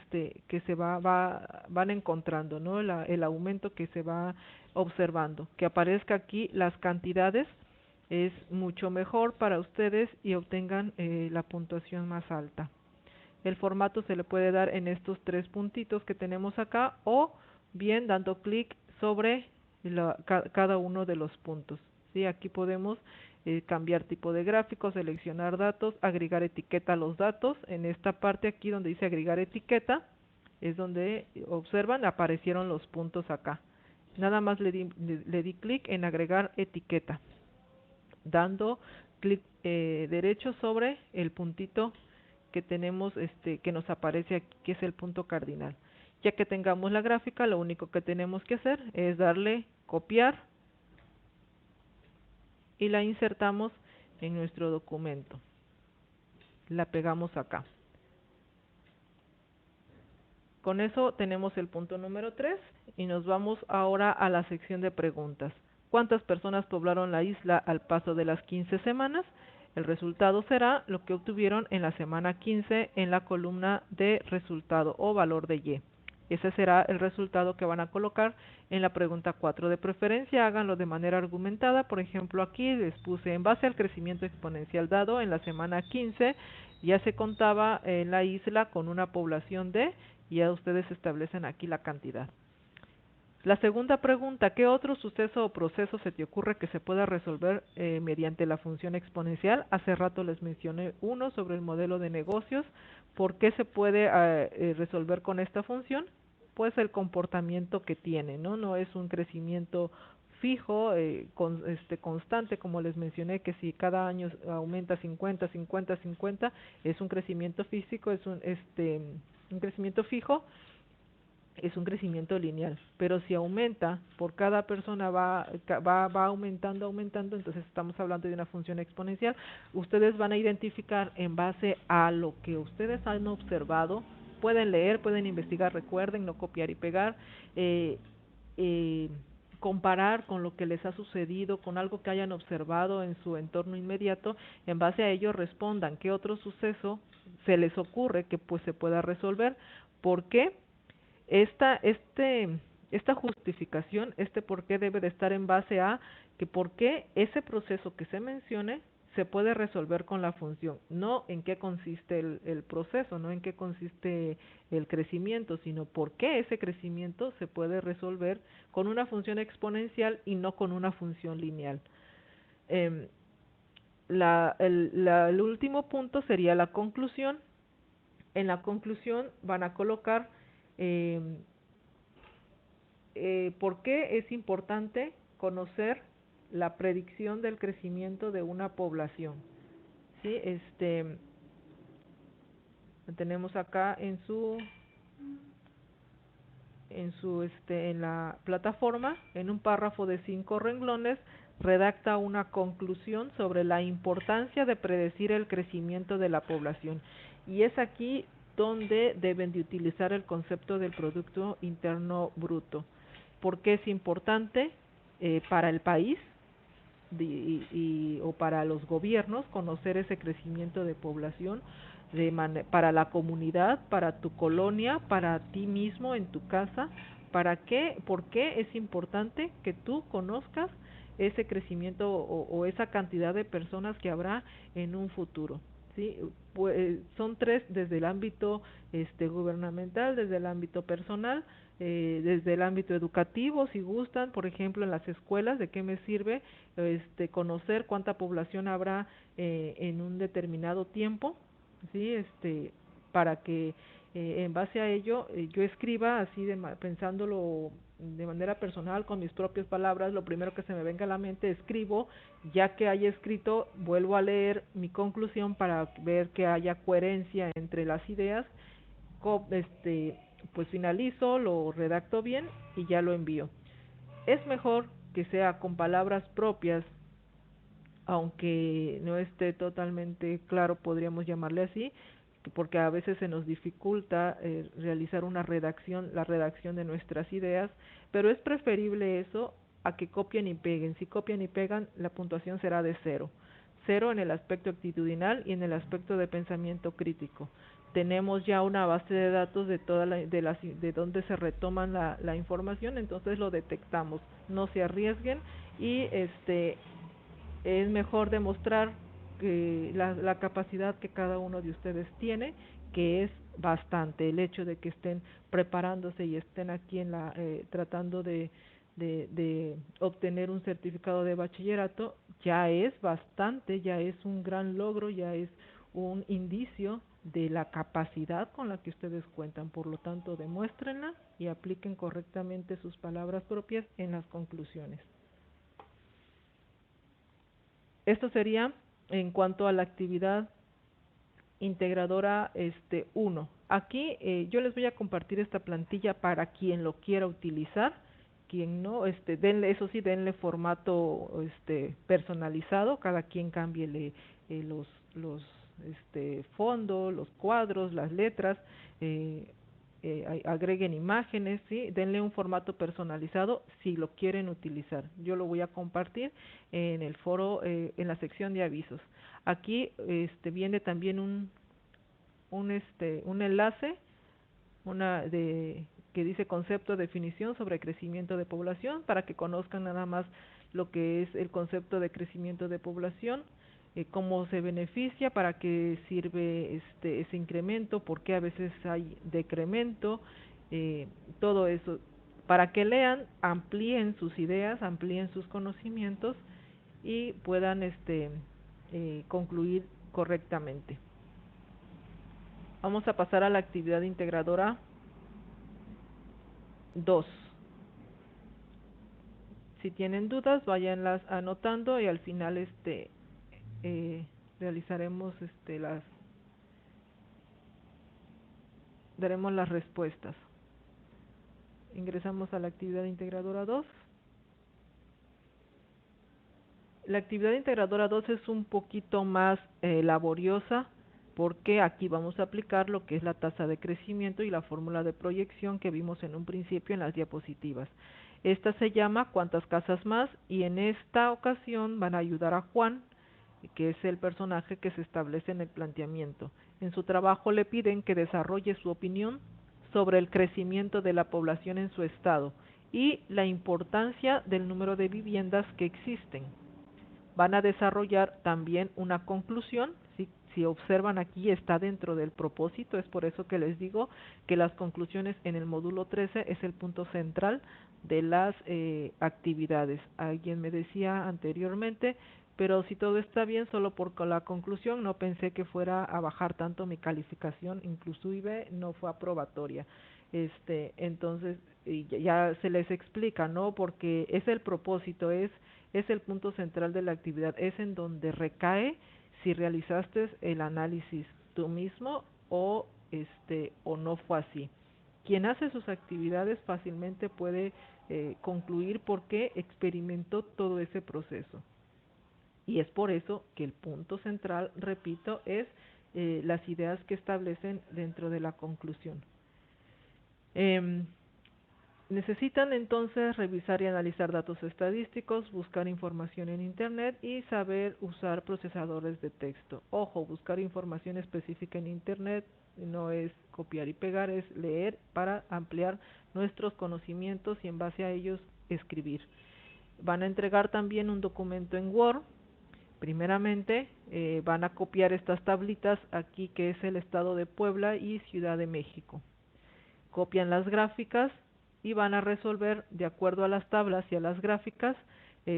A: encontrando, ¿no? El aumento que se va observando. Que aparezca aquí las cantidades es mucho mejor para ustedes y obtengan la puntuación más alta. El formato se le puede dar en estos 3 puntitos que tenemos acá, o bien dando clic sobre cada uno de los puntos. ¿Sí? Aquí podemos cambiar tipo de gráfico, seleccionar datos, agregar etiqueta a los datos. En esta parte aquí donde dice agregar etiqueta, es donde observan aparecieron los puntos acá. Nada más le di clic en agregar etiqueta, dando clic derecho sobre el puntito que tenemos, que nos aparece aquí, que es el punto cardinal. Ya que tengamos la gráfica, lo único que tenemos que hacer es darle copiar y la insertamos en nuestro documento. La pegamos acá. Con eso tenemos el punto número 3 y nos vamos ahora a la sección de preguntas. ¿Cuántas personas poblaron la isla al paso de las 15 semanas? El resultado será lo que obtuvieron en la semana 15 en la columna de resultado o valor de Y. Ese será el resultado que van a colocar en la pregunta 4. De preferencia, háganlo de manera argumentada. Por ejemplo, aquí les puse en base al crecimiento exponencial dado en la semana 15, ya se contaba en la isla con una población de, y ya ustedes establecen aquí la cantidad. La segunda pregunta, ¿qué otro suceso o proceso se te ocurre que se pueda resolver mediante la función exponencial? Hace rato les mencioné uno sobre el modelo de negocios. ¿Por qué se puede resolver con esta función? Pues el comportamiento que tiene, ¿no? No es un crecimiento fijo, constante, como les mencioné, que si cada año aumenta 50, 50, 50, es un crecimiento físico, es un crecimiento fijo, es un crecimiento lineal, pero si aumenta por cada persona va aumentando, aumentando, entonces estamos hablando de una función exponencial. Ustedes van a identificar en base a lo que ustedes han observado, pueden leer, pueden investigar, recuerden, no copiar y pegar, eh, eh, comparar con lo que les ha sucedido, con algo que hayan observado en su entorno inmediato, en base a ello respondan qué otro suceso se les ocurre que pues se pueda resolver. ¿Por qué? Esta, este, esta justificación, este por qué debe de estar en base a que por qué ese proceso que se mencione se puede resolver con la función, no en qué consiste el proceso, no en qué consiste el crecimiento, sino por qué ese crecimiento se puede resolver con una función exponencial y no con una función lineal. Em, el último punto sería la conclusión. En la conclusión van a colocar em, ¿por qué es importante conocer la predicción del crecimiento de una población? Sí, tenemos acá en la plataforma, en un párrafo de 5 renglones, redacta una conclusión sobre la importancia de predecir el crecimiento de la población. Y es aquí donde deben de utilizar el concepto del Producto Interno Bruto. ¿Por qué es importante para el país o para los gobiernos conocer ese crecimiento de población para la comunidad, para tu colonia, para ti mismo en tu casa? ¿Para qué? ¿Por qué es importante que tú conozcas ese crecimiento o esa cantidad de personas que habrá en un futuro? ¿Sí? Pues, son tres: desde el ámbito gubernamental, desde el ámbito personal, desde el ámbito educativo, si gustan, por ejemplo, en las escuelas. ¿De qué me sirve conocer cuánta población habrá en un determinado tiempo? Sí, para que en base a ello yo escriba así pensándolo de manera personal, con mis propias palabras, lo primero que se me venga a la mente escribo. Ya que haya escrito, vuelvo a leer mi conclusión para ver que haya coherencia entre las ideas. Pues finalizo, lo redacto bien y ya lo envío. Es mejor que sea con palabras propias, aunque no esté totalmente claro, podríamos llamarle así, porque a veces se nos dificulta realizar una redacción, la redacción de nuestras ideas, pero es preferible eso a que copien y peguen. Si copian y pegan, la puntuación será de cero. Cero en el aspecto actitudinal y en el aspecto de pensamiento crítico. Tenemos ya una base de datos de de donde se retoman la información, entonces lo detectamos. No se arriesguen y es mejor demostrar que la capacidad que cada uno de ustedes tiene, que es bastante. El hecho de que estén preparándose y estén aquí tratando de obtener un certificado de bachillerato ya es bastante, ya es un gran logro, ya es un indicio de la capacidad con la que ustedes cuentan. Por lo tanto, demuéstrenla y apliquen correctamente sus palabras propias en las conclusiones. Esto sería en cuanto a la actividad integradora 1. Aquí yo les voy a compartir esta plantilla para quien lo quiera utilizar. Quien no, denle, eso sí, denle formato personalizado. Cada quien cámbiele los fondos, los cuadros, las letras, eh, agreguen imágenes, ¿sí? Denle un formato personalizado si lo quieren utilizar. Yo lo voy a compartir en el foro, en la sección de avisos. Aquí viene también un enlace que dice concepto, definición sobre crecimiento de población, para que conozcan nada más lo que es el concepto de crecimiento de población, cómo se beneficia, para qué sirve ese incremento, por qué a veces hay decremento, todo eso, para que lean, amplíen sus ideas, amplíen sus conocimientos y puedan concluir correctamente. Vamos a pasar a la actividad integradora 2. Si tienen dudas, váyanlas anotando y al final realizaremos daremos las respuestas. Ingresamos a la actividad integradora 2. La actividad integradora 2 es un poquito más laboriosa porque aquí vamos a aplicar lo que es la tasa de crecimiento y la fórmula de proyección que vimos en un principio en las diapositivas. Esta se llama ¿Cuántas casas más? Y en esta ocasión van a ayudar a Juan, que es el personaje que se establece en el planteamiento. En su trabajo le piden que desarrolle su opinión sobre el crecimiento de la población en su estado y la importancia del número de viviendas que existen. Van a desarrollar también una conclusión. Si observan aquí está dentro del propósito, es por eso que les digo que las conclusiones en el módulo 13 es el punto central de las actividades. Alguien me decía anteriormente, pero si todo está bien, solo por la conclusión, no pensé que fuera a bajar tanto mi calificación, inclusive no fue aprobatoria. Entonces ya se les explica, ¿no? Porque es el propósito, es el punto central de la actividad, es en donde recae si realizaste el análisis tú mismo o no fue así. Quien hace sus actividades fácilmente puede concluir porque experimentó todo ese proceso. Y es por eso que el punto central, repito, es las ideas que establecen dentro de la conclusión. Necesitan entonces revisar y analizar datos estadísticos, buscar información en Internet y saber usar procesadores de texto. Ojo, buscar información específica en Internet no es copiar y pegar, es leer para ampliar nuestros conocimientos y en base a ellos escribir. Van a entregar también un documento en Word. Primeramente van a copiar estas tablitas aquí que es el estado de Puebla y Ciudad de México. Copian las gráficas y van a resolver de acuerdo a las tablas y a las gráficas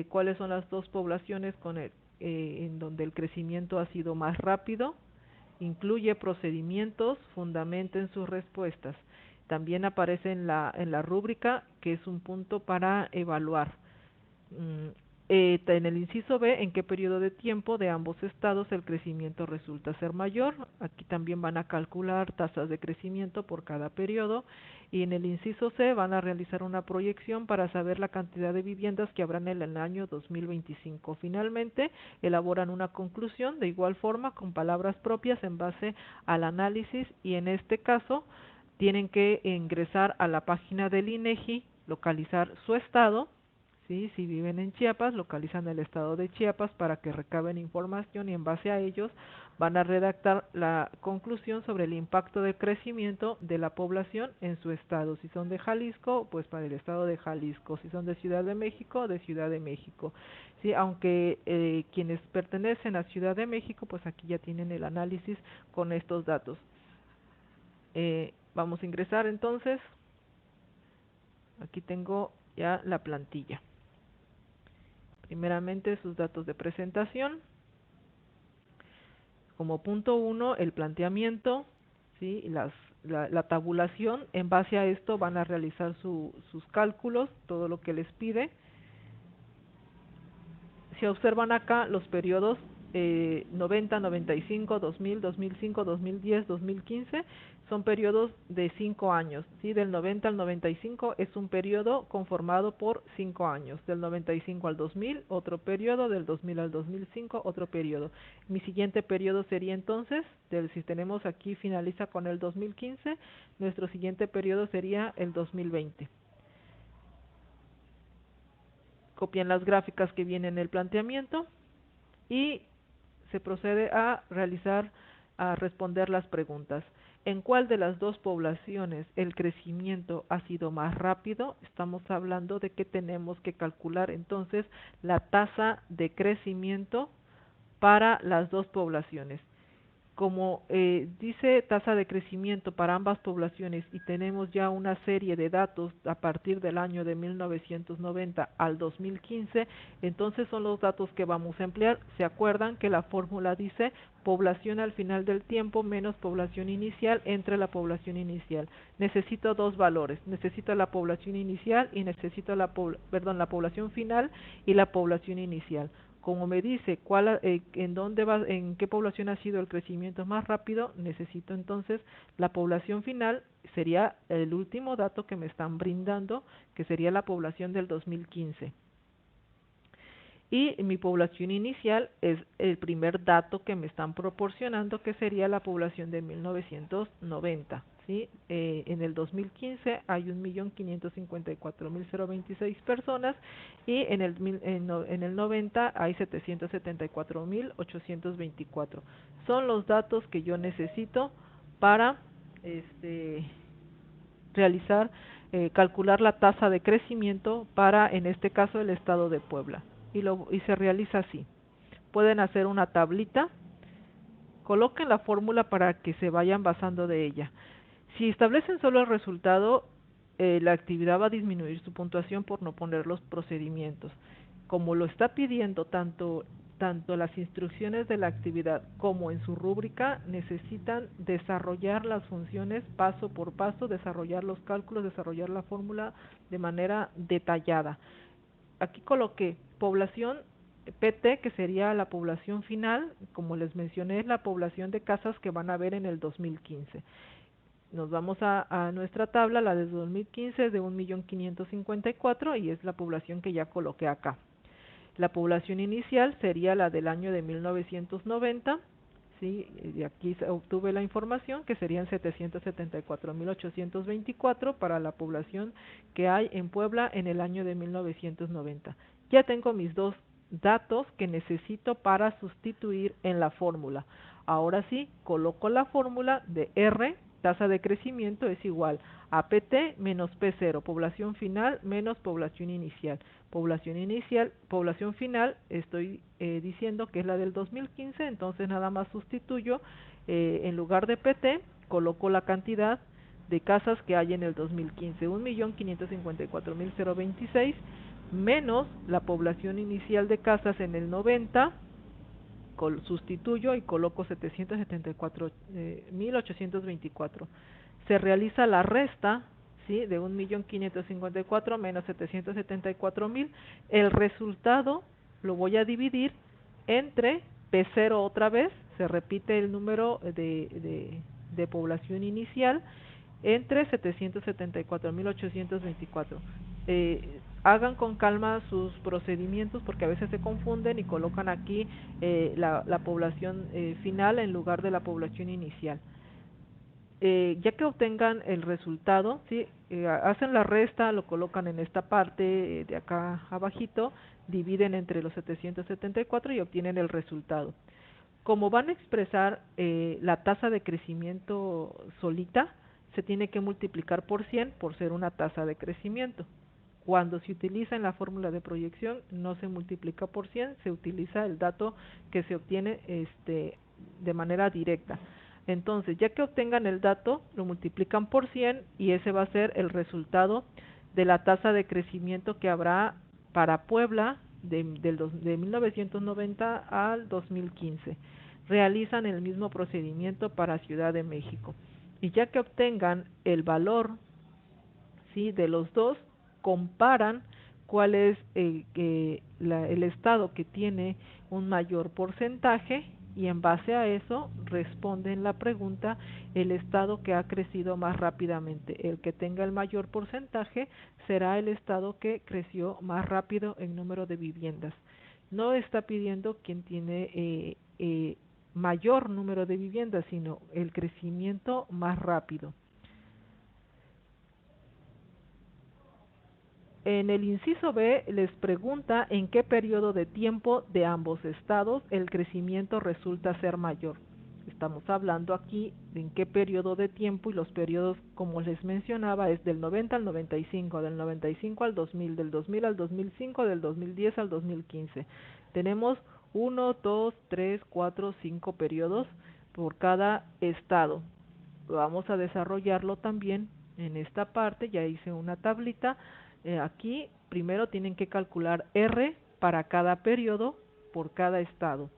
A: cuáles son las dos poblaciones en donde el crecimiento ha sido más rápido. Incluye procedimientos, fundamenten sus respuestas. También aparece en la rúbrica que es un punto para evaluar. En el inciso B, ¿en qué periodo de tiempo de ambos estados el crecimiento resulta ser mayor? Aquí también van a calcular tasas de crecimiento por cada periodo. Y en el inciso C van a realizar una proyección para saber la cantidad de viviendas que habrán en el año 2025. Finalmente, elaboran una conclusión de igual forma con palabras propias en base al análisis y en este caso tienen que ingresar a la página del INEGI, localizar su estado. ¿Sí? Si viven en Chiapas, localizan el estado de Chiapas para que recaben información y en base a ellos van a redactar la conclusión sobre el impacto del crecimiento de la población en su estado. Si son de Jalisco, pues para el estado de Jalisco. Si son de Ciudad de México, de Ciudad de México. Sí, aunque quienes pertenecen a Ciudad de México, pues aquí ya tienen el análisis con estos datos. Vamos a ingresar entonces. Aquí tengo ya la plantilla. Primeramente sus datos de presentación. Como punto 1, el planteamiento, ¿sí? La tabulación. En base a esto van a realizar sus cálculos, todo lo que les pide. Si observan acá los periodos 90, 95, 2000, 2005, 2010, 2015, son periodos de 5 años. ¿Sí? Del 90 al 95 es un periodo conformado por 5 años. Del 95 al 2000, otro periodo. Del 2000 al 2005, otro periodo. Mi siguiente periodo sería entonces, si tenemos aquí finaliza con el 2015, nuestro siguiente periodo sería el 2020. Copian las gráficas que vienen en el planteamiento y se procede a responder las preguntas. ¿En cuál de las dos poblaciones el crecimiento ha sido más rápido? Estamos hablando de que tenemos que calcular entonces la tasa de crecimiento para las dos poblaciones. Como dice tasa de crecimiento para ambas poblaciones y tenemos ya una serie de datos a partir del año de 1990 al 2015, entonces son los datos que vamos a emplear. ¿Se acuerdan que la fórmula dice población al final del tiempo menos población inicial entre la población inicial? Necesito dos valores, necesito la población inicial y necesito la población final y la población inicial. Como me dice en dónde va, en qué población ha sido el crecimiento más rápido, necesito entonces la población final, sería el último dato que me están brindando, que sería la población del 2015. Y mi población inicial es el primer dato que me están proporcionando, que sería la población de 1990. ¿Sí? En el 2015 hay 1.554.026 personas y en el 90 hay 774.824. Son los datos que yo necesito para este, realizar, calcular la tasa de crecimiento para, en este caso, el estado de Puebla. Y se realiza así. Pueden hacer una tablita, coloquen la fórmula para que se vayan basando de ella. Si establecen solo el resultado, la actividad va a disminuir su puntuación por no poner los procedimientos. Como lo está pidiendo tanto las instrucciones de la actividad como en su rúbrica, necesitan desarrollar las funciones paso por paso, desarrollar los cálculos, desarrollar la fórmula de manera detallada. Aquí coloqué población PT, que sería la población final, como les mencioné, es la población de casas que van a ver en el 2015. Nos vamos a nuestra tabla, la de 2015 es de 1.554.000 y es la población que ya coloqué acá. La población inicial sería la del año de 1990, ¿sí? Y aquí obtuve la información que serían 774.824 para la población que hay en Puebla en el año de 1990. Ya tengo mis dos datos que necesito para sustituir en la fórmula. Ahora sí, coloco la fórmula de R, tasa de crecimiento es igual a PT menos P0, población final menos población inicial. Población final, estoy diciendo que es la del 2015, entonces nada más sustituyo, en lugar de PT, coloco la cantidad de casas que hay en el 2015, 1.554.026, menos la población inicial de casas en el 90, sustituyo y coloco 774.824. Se realiza la resta, ¿sí? De 1.554.000 menos 774.000. El resultado lo voy a dividir entre P0 otra vez, se repite el número de población inicial, entre 774.824. Hagan con calma sus procedimientos porque a veces se confunden y colocan aquí la población final en lugar de la población inicial. Ya que obtengan el resultado, ¿sí? Hacen la resta, lo colocan en esta parte de acá abajito, dividen entre los 774 y obtienen el resultado. Como van a expresar la tasa de crecimiento solita, se tiene que multiplicar por 100 por ser una tasa de crecimiento. Cuando se utiliza en la fórmula de proyección, no se multiplica por 100, se utiliza el dato que se obtiene de manera directa. Entonces, ya que obtengan el dato, lo multiplican por 100 y ese va a ser el resultado de la tasa de crecimiento que habrá para Puebla de 1990 al 2015. Realizan el mismo procedimiento para Ciudad de México. Y ya que obtengan el valor, ¿sí? De los dos, comparan cuál es el estado que tiene un mayor porcentaje y en base a eso responden la pregunta el estado que ha crecido más rápidamente. El que tenga el mayor porcentaje será el estado que creció más rápido en número de viviendas. No está pidiendo quien tiene mayor número de viviendas, sino el crecimiento más rápido. En el inciso B les pregunta en qué periodo de tiempo de ambos estados el crecimiento resulta ser mayor. Estamos hablando aquí de en qué periodo de tiempo y los periodos, como les mencionaba, es del 90 al 95, del 95 al 2000, del 2000 al 2005, del 2010 al 2015. Tenemos 1, 2, 3, 4, 5 periodos por cada estado. Vamos a desarrollarlo también en esta parte. Ya hice una tablita. Aquí primero tienen que calcular R para cada periodo por cada estado.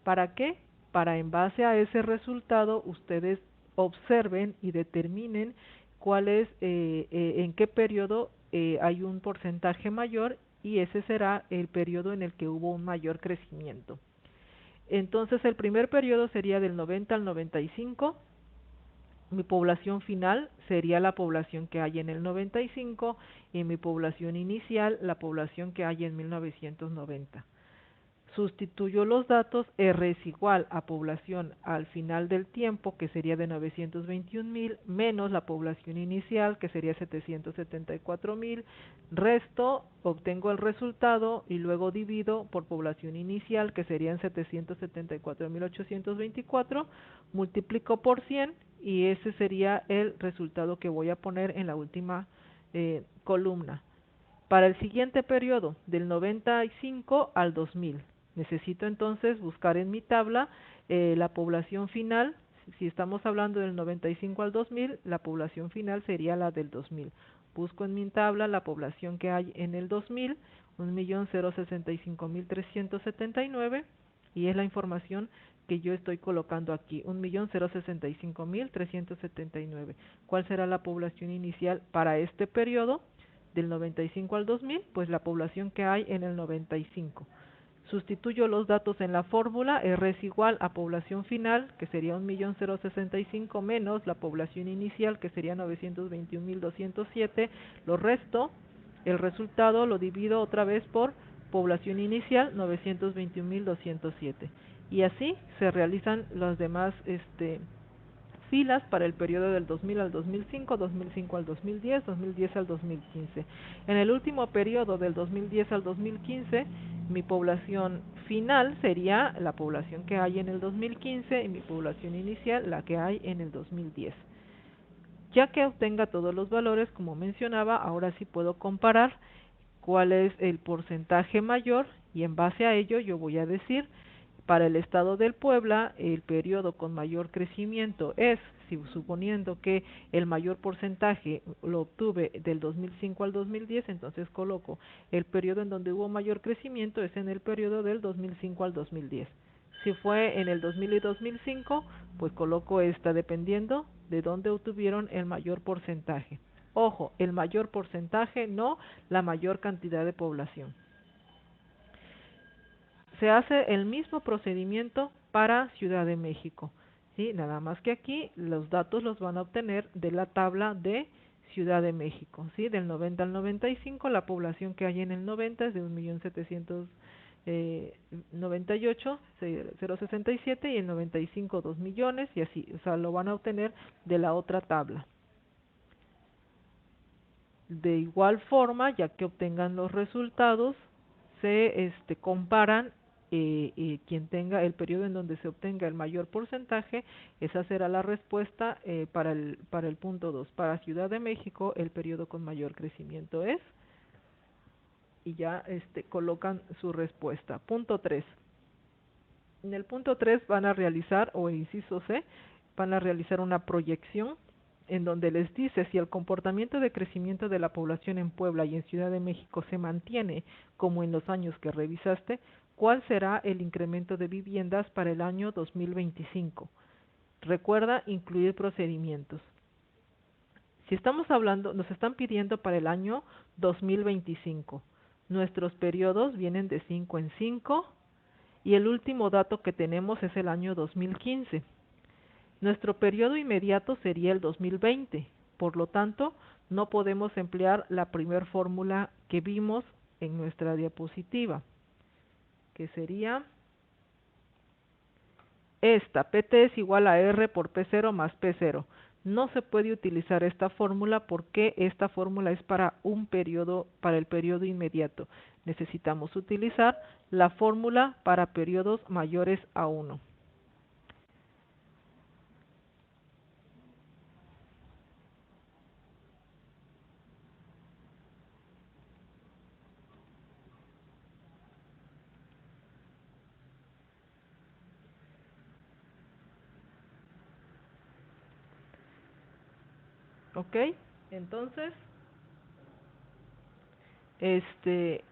A: ¿Para qué? Para en base a ese resultado ustedes observen y determinen cuál es, en qué periodo hay un porcentaje mayor, y ese será el periodo en el que hubo un mayor crecimiento. Entonces el primer periodo sería del 90 al 95. Mi población final sería la población que hay en el 95, y mi población inicial la población que hay en 1990. Sustituyo los datos. R es igual a población al final del tiempo, que sería de 921,000, menos la población inicial, que sería 774,000. Resto, obtengo el resultado y luego divido por población inicial, que serían 774,824, multiplico por 100 y ese sería el resultado que voy a poner en la última columna. Para el siguiente periodo, del 95 al 2000, necesito entonces buscar en mi tabla la población final. Si estamos hablando del 95 al 2000, la población final sería la del 2000. Busco en mi tabla la población que hay en el 2000, 1.065.379, y es la información que yo estoy colocando aquí, 1.065.379. ¿Cuál será la población inicial para este periodo? Del 95 al 2000, pues la población que hay en el 95. Sustituyo los datos en la fórmula. R es igual a población final, que sería 1.065, menos la población inicial, que sería 921,207. Lo resto, el resultado lo divido otra vez por población inicial, 921,207. Y así se realizan las demás filas para el periodo del 2000 al 2005, 2005 al 2010, 2010 al 2015. En el último periodo del 2010 al 2015, mi población final sería la población que hay en el 2015, y mi población inicial la que hay en el 2010. Ya que obtenga todos los valores, como mencionaba, ahora sí puedo comparar cuál es el porcentaje mayor, y en base a ello yo voy a decir: para el estado del Puebla, el periodo con mayor crecimiento es, suponiendo que el mayor porcentaje lo obtuve del 2005 al 2010, entonces coloco el periodo en donde hubo mayor crecimiento es en el periodo del 2005 al 2010. Si fue en el 2000 y 2005, pues coloco esta dependiendo de dónde obtuvieron el mayor porcentaje. Ojo, el mayor porcentaje, no la mayor cantidad de población. Se hace el mismo procedimiento para Ciudad de México, ¿sí? Nada más que aquí los datos los van a obtener de la tabla de Ciudad de México, ¿sí? Del 90 al 95, la población que hay en el 90 es de 1.798.067, y el 95 2 millones, y así, o sea, lo van a obtener de la otra tabla. De igual forma, ya que obtengan los resultados, se comparan, quien tenga el periodo en donde se obtenga el mayor porcentaje, esa será la respuesta para el punto 2. Para Ciudad de México, el periodo con mayor crecimiento es, y ya colocan su respuesta. Punto 3. En el punto 3 van a realizar, o inciso C, van a realizar una proyección en donde les dice: si el comportamiento de crecimiento de la población en Puebla y en Ciudad de México se mantiene como en los años que revisaste, ¿cuál será el incremento de viviendas para el año 2025? Recuerda incluir procedimientos. Si estamos hablando, nos están pidiendo para el año 2025. Nuestros periodos vienen de 5 en 5, y el último dato que tenemos es el año 2015. Nuestro periodo inmediato sería el 2020, por lo tanto, no podemos emplear la primer fórmula que vimos en nuestra diapositiva, que sería esta: PT es igual a R por P0 más P0. No se puede utilizar esta fórmula porque esta fórmula es para un periodo, para el periodo inmediato. Necesitamos utilizar la fórmula para periodos mayores a 1. ¿Ok? Entonces, este,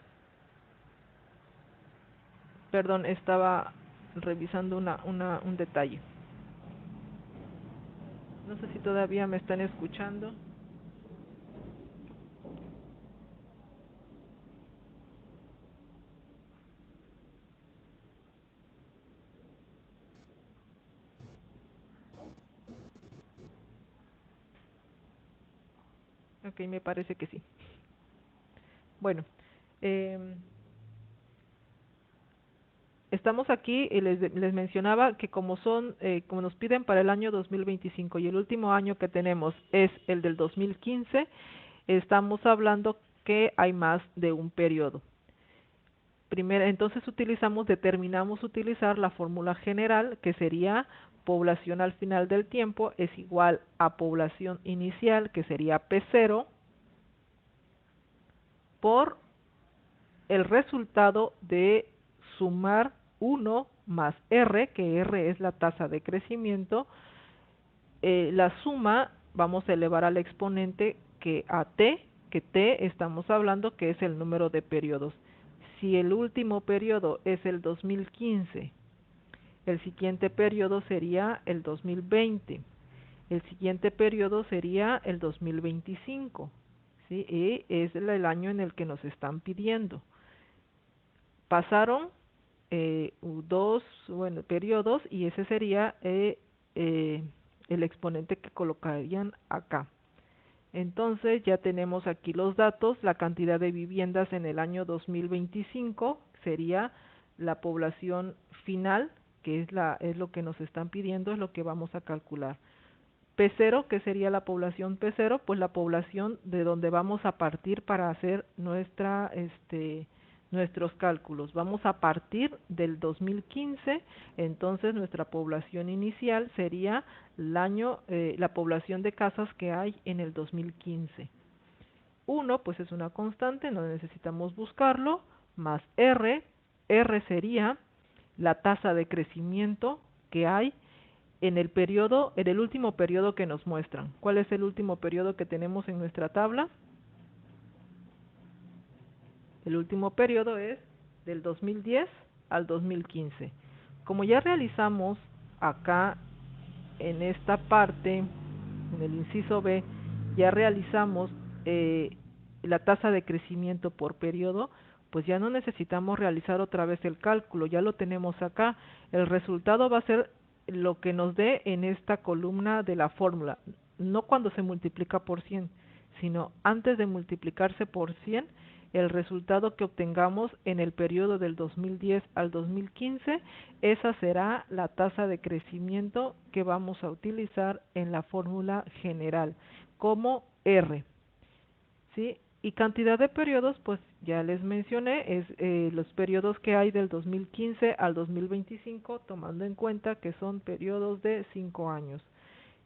A: perdón, estaba revisando un detalle. No sé si todavía me están escuchando. Ok, me parece que sí. Bueno, em, estamos aquí y les mencionaba que como nos piden para el año 2025 y el último año que tenemos es el del 2015, estamos hablando que hay más de un periodo. Primero, entonces determinamos utilizar la fórmula general, que sería población al final del tiempo es igual a población inicial, que sería P0, por el resultado de sumar 1 más R, que R es la tasa de crecimiento. La suma vamos a elevar al exponente que a t, que t estamos hablando que es el número de periodos. Si el último periodo es el 2015, el siguiente periodo sería el 2020, el siguiente periodo sería el 2025, ¿sí? Y es el año en el que nos están pidiendo. Pasaron dos, bueno, periodos y ese sería el exponente que colocarían acá. Entonces ya tenemos aquí los datos, la cantidad de viviendas en el año 2025 sería la población final, que es lo que nos están pidiendo, es lo que vamos a calcular. P0, que sería la población P0, pues la población de donde vamos a partir para hacer nuestros cálculos. Vamos a partir del 2015, entonces nuestra población inicial sería la población de casas que hay en el 2015. 1, pues es una constante, no necesitamos buscarlo, más R. R sería la tasa de crecimiento que hay en el último periodo que nos muestran. ¿Cuál es el último periodo que tenemos en nuestra tabla? El último periodo es del 2010 al 2015. Como ya realizamos acá en esta parte, en el inciso B, ya realizamos la tasa de crecimiento por periodo, pues ya no necesitamos realizar otra vez el cálculo, ya lo tenemos acá. El resultado va a ser lo que nos dé en esta columna de la fórmula, no cuando se multiplica por 100, sino antes de multiplicarse por 100, el resultado que obtengamos en el periodo del 2010 al 2015, esa será la tasa de crecimiento que vamos a utilizar en la fórmula general como R, ¿sí? Y cantidad de periodos, pues ya les mencioné, es los periodos que hay del 2015 al 2025, tomando en cuenta que son periodos de 5 años.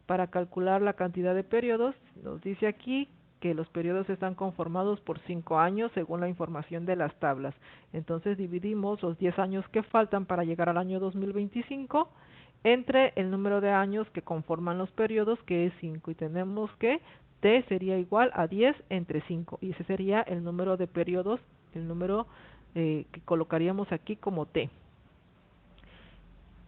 A: Para calcular la cantidad de periodos, nos dice aquí que los periodos están conformados por 5 años según la información de las tablas. Entonces dividimos los 10 años que faltan para llegar al año 2025 entre el número de años que conforman los periodos, que es 5, y tenemos que t sería igual a 10 entre 5, y ese sería el número de periodos, el número que colocaríamos aquí como t.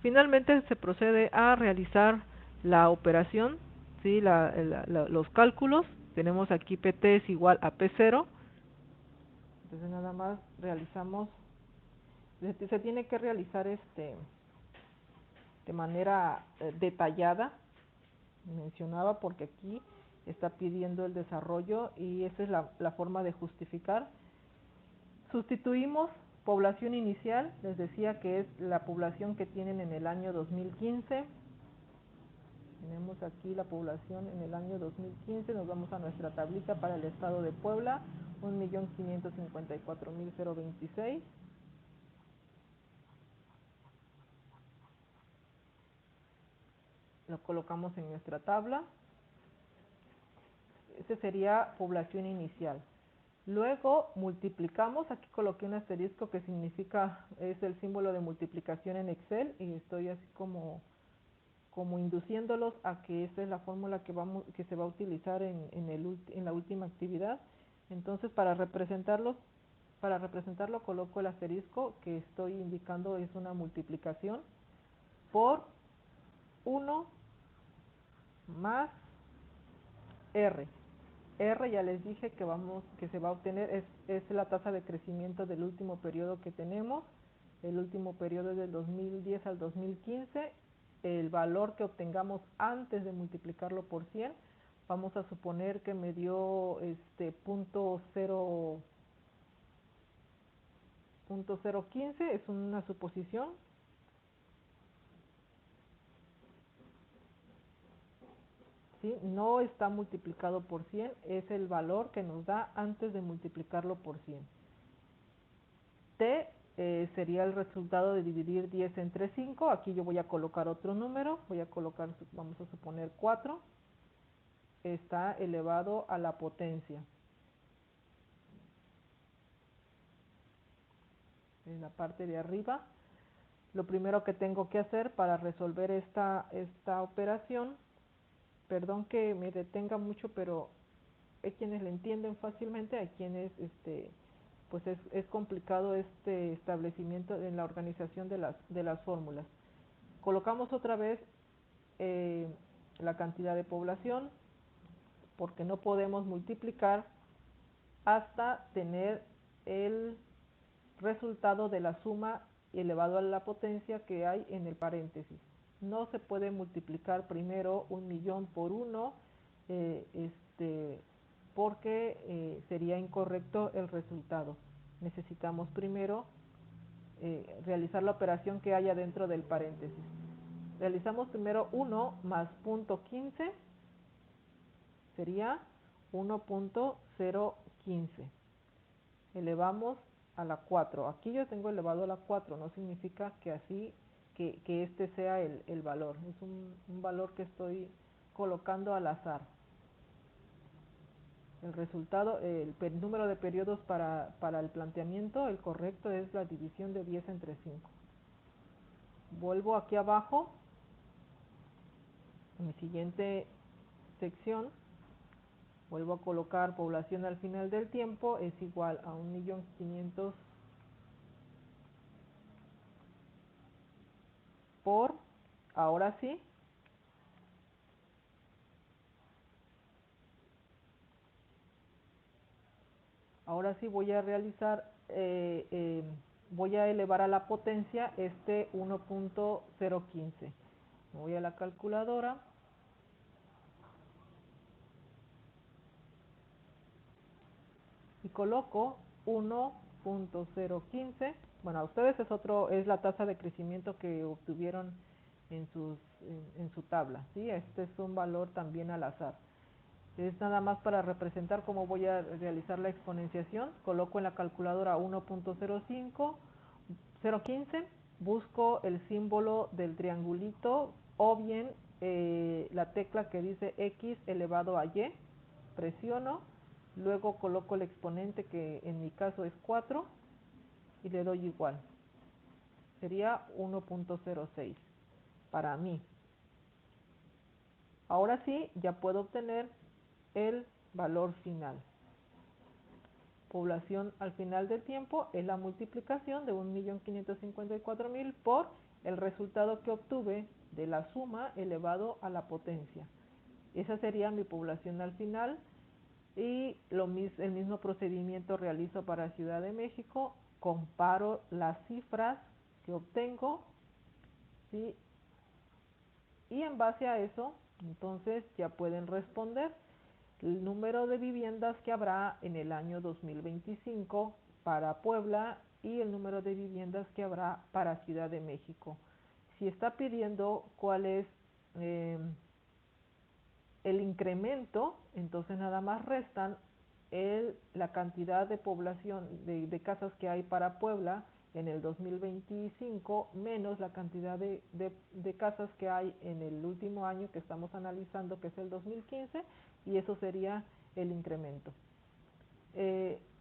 A: Finalmente se procede a realizar la operación, ¿sí? Los cálculos. Tenemos aquí PT es igual a P0, entonces nada más realizamos, se tiene que realizar de manera detallada, mencionaba, porque aquí está pidiendo el desarrollo y esa es la forma de justificar. Sustituimos población inicial, les decía que es la población que tienen en el año 2015. Tenemos aquí la población en el año 2015, nos vamos a nuestra tablita para el estado de Puebla, 1.554.026. Lo colocamos en nuestra tabla. Ese sería población inicial. Luego multiplicamos, aquí coloqué un asterisco que significa, es el símbolo de multiplicación en Excel, y estoy así como como induciéndolos a que esta es la fórmula que se va a utilizar en la última actividad. Entonces, para representarlo coloco el asterisco que estoy indicando es una multiplicación por 1 más R. R ya les dije que se va a obtener, es la tasa de crecimiento del último periodo que tenemos. El último periodo es del 2010 al 2015. El valor que obtengamos antes de multiplicarlo por 100, vamos a suponer que me dio punto 0.15, es una suposición. ¿Sí? No está multiplicado por 100, es el valor que nos da antes de multiplicarlo por 100. T sería el resultado de dividir 10 entre 5. Aquí yo voy a colocar otro número, vamos a suponer 4, está elevado a la potencia. En la parte de arriba, lo primero que tengo que hacer para resolver esta operación, perdón que me detenga mucho, pero hay quienes le entienden fácilmente, hay quienes pues es complicado este establecimiento en la organización de las fórmulas. Colocamos otra vez eh, la cantidad de población, porque no podemos multiplicar hasta tener el resultado de la suma elevado a la potencia que hay en el paréntesis. No se puede multiplicar primero 1.000.000 por 1, porque sería incorrecto el resultado. Necesitamos primero realizar la operación que haya dentro del paréntesis. Realizamos primero 1 más punto 15, sería 1.015. Elevamos a la 4. Aquí yo tengo elevado a la 4, no significa que así, que este sea el valor. Es un valor que estoy colocando al azar. El resultado, el número de periodos para el planteamiento, el correcto es la división de 10 entre 5. Vuelvo aquí abajo, en mi siguiente sección, vuelvo a colocar población al final del tiempo, es igual a 1.500.000 por, ahora sí, voy a realizar, voy a elevar a la potencia este 1.015. Voy a la calculadora y coloco 1.015. Bueno, a ustedes es la tasa de crecimiento que obtuvieron en su tabla, ¿sí? Este es un valor también al azar. Es nada más para representar cómo voy a realizar la exponenciación. Coloco en la calculadora 1.015, busco el símbolo del triangulito o bien la tecla que dice x elevado a y, presiono, luego coloco el exponente que en mi caso es 4 y le doy igual. Sería 1.06 para mí. Ahora sí, ya puedo obtener el valor final. Población al final del tiempo es la multiplicación de 1.554.000 por el resultado que obtuve de la suma elevado a la potencia. Esa sería mi población al final y el mismo procedimiento realizo para Ciudad de México. Comparo las cifras que obtengo, ¿sí? Y en base a eso, entonces ya pueden responder el número de viviendas que habrá en el año 2025 para Puebla y el número de viviendas que habrá para Ciudad de México. Si está pidiendo cuál es el incremento, entonces nada más restan la cantidad de población de casas que hay para Puebla en el 2025 menos la cantidad de casas que hay en el último año que estamos analizando, que es el 2015, y eso sería el incremento.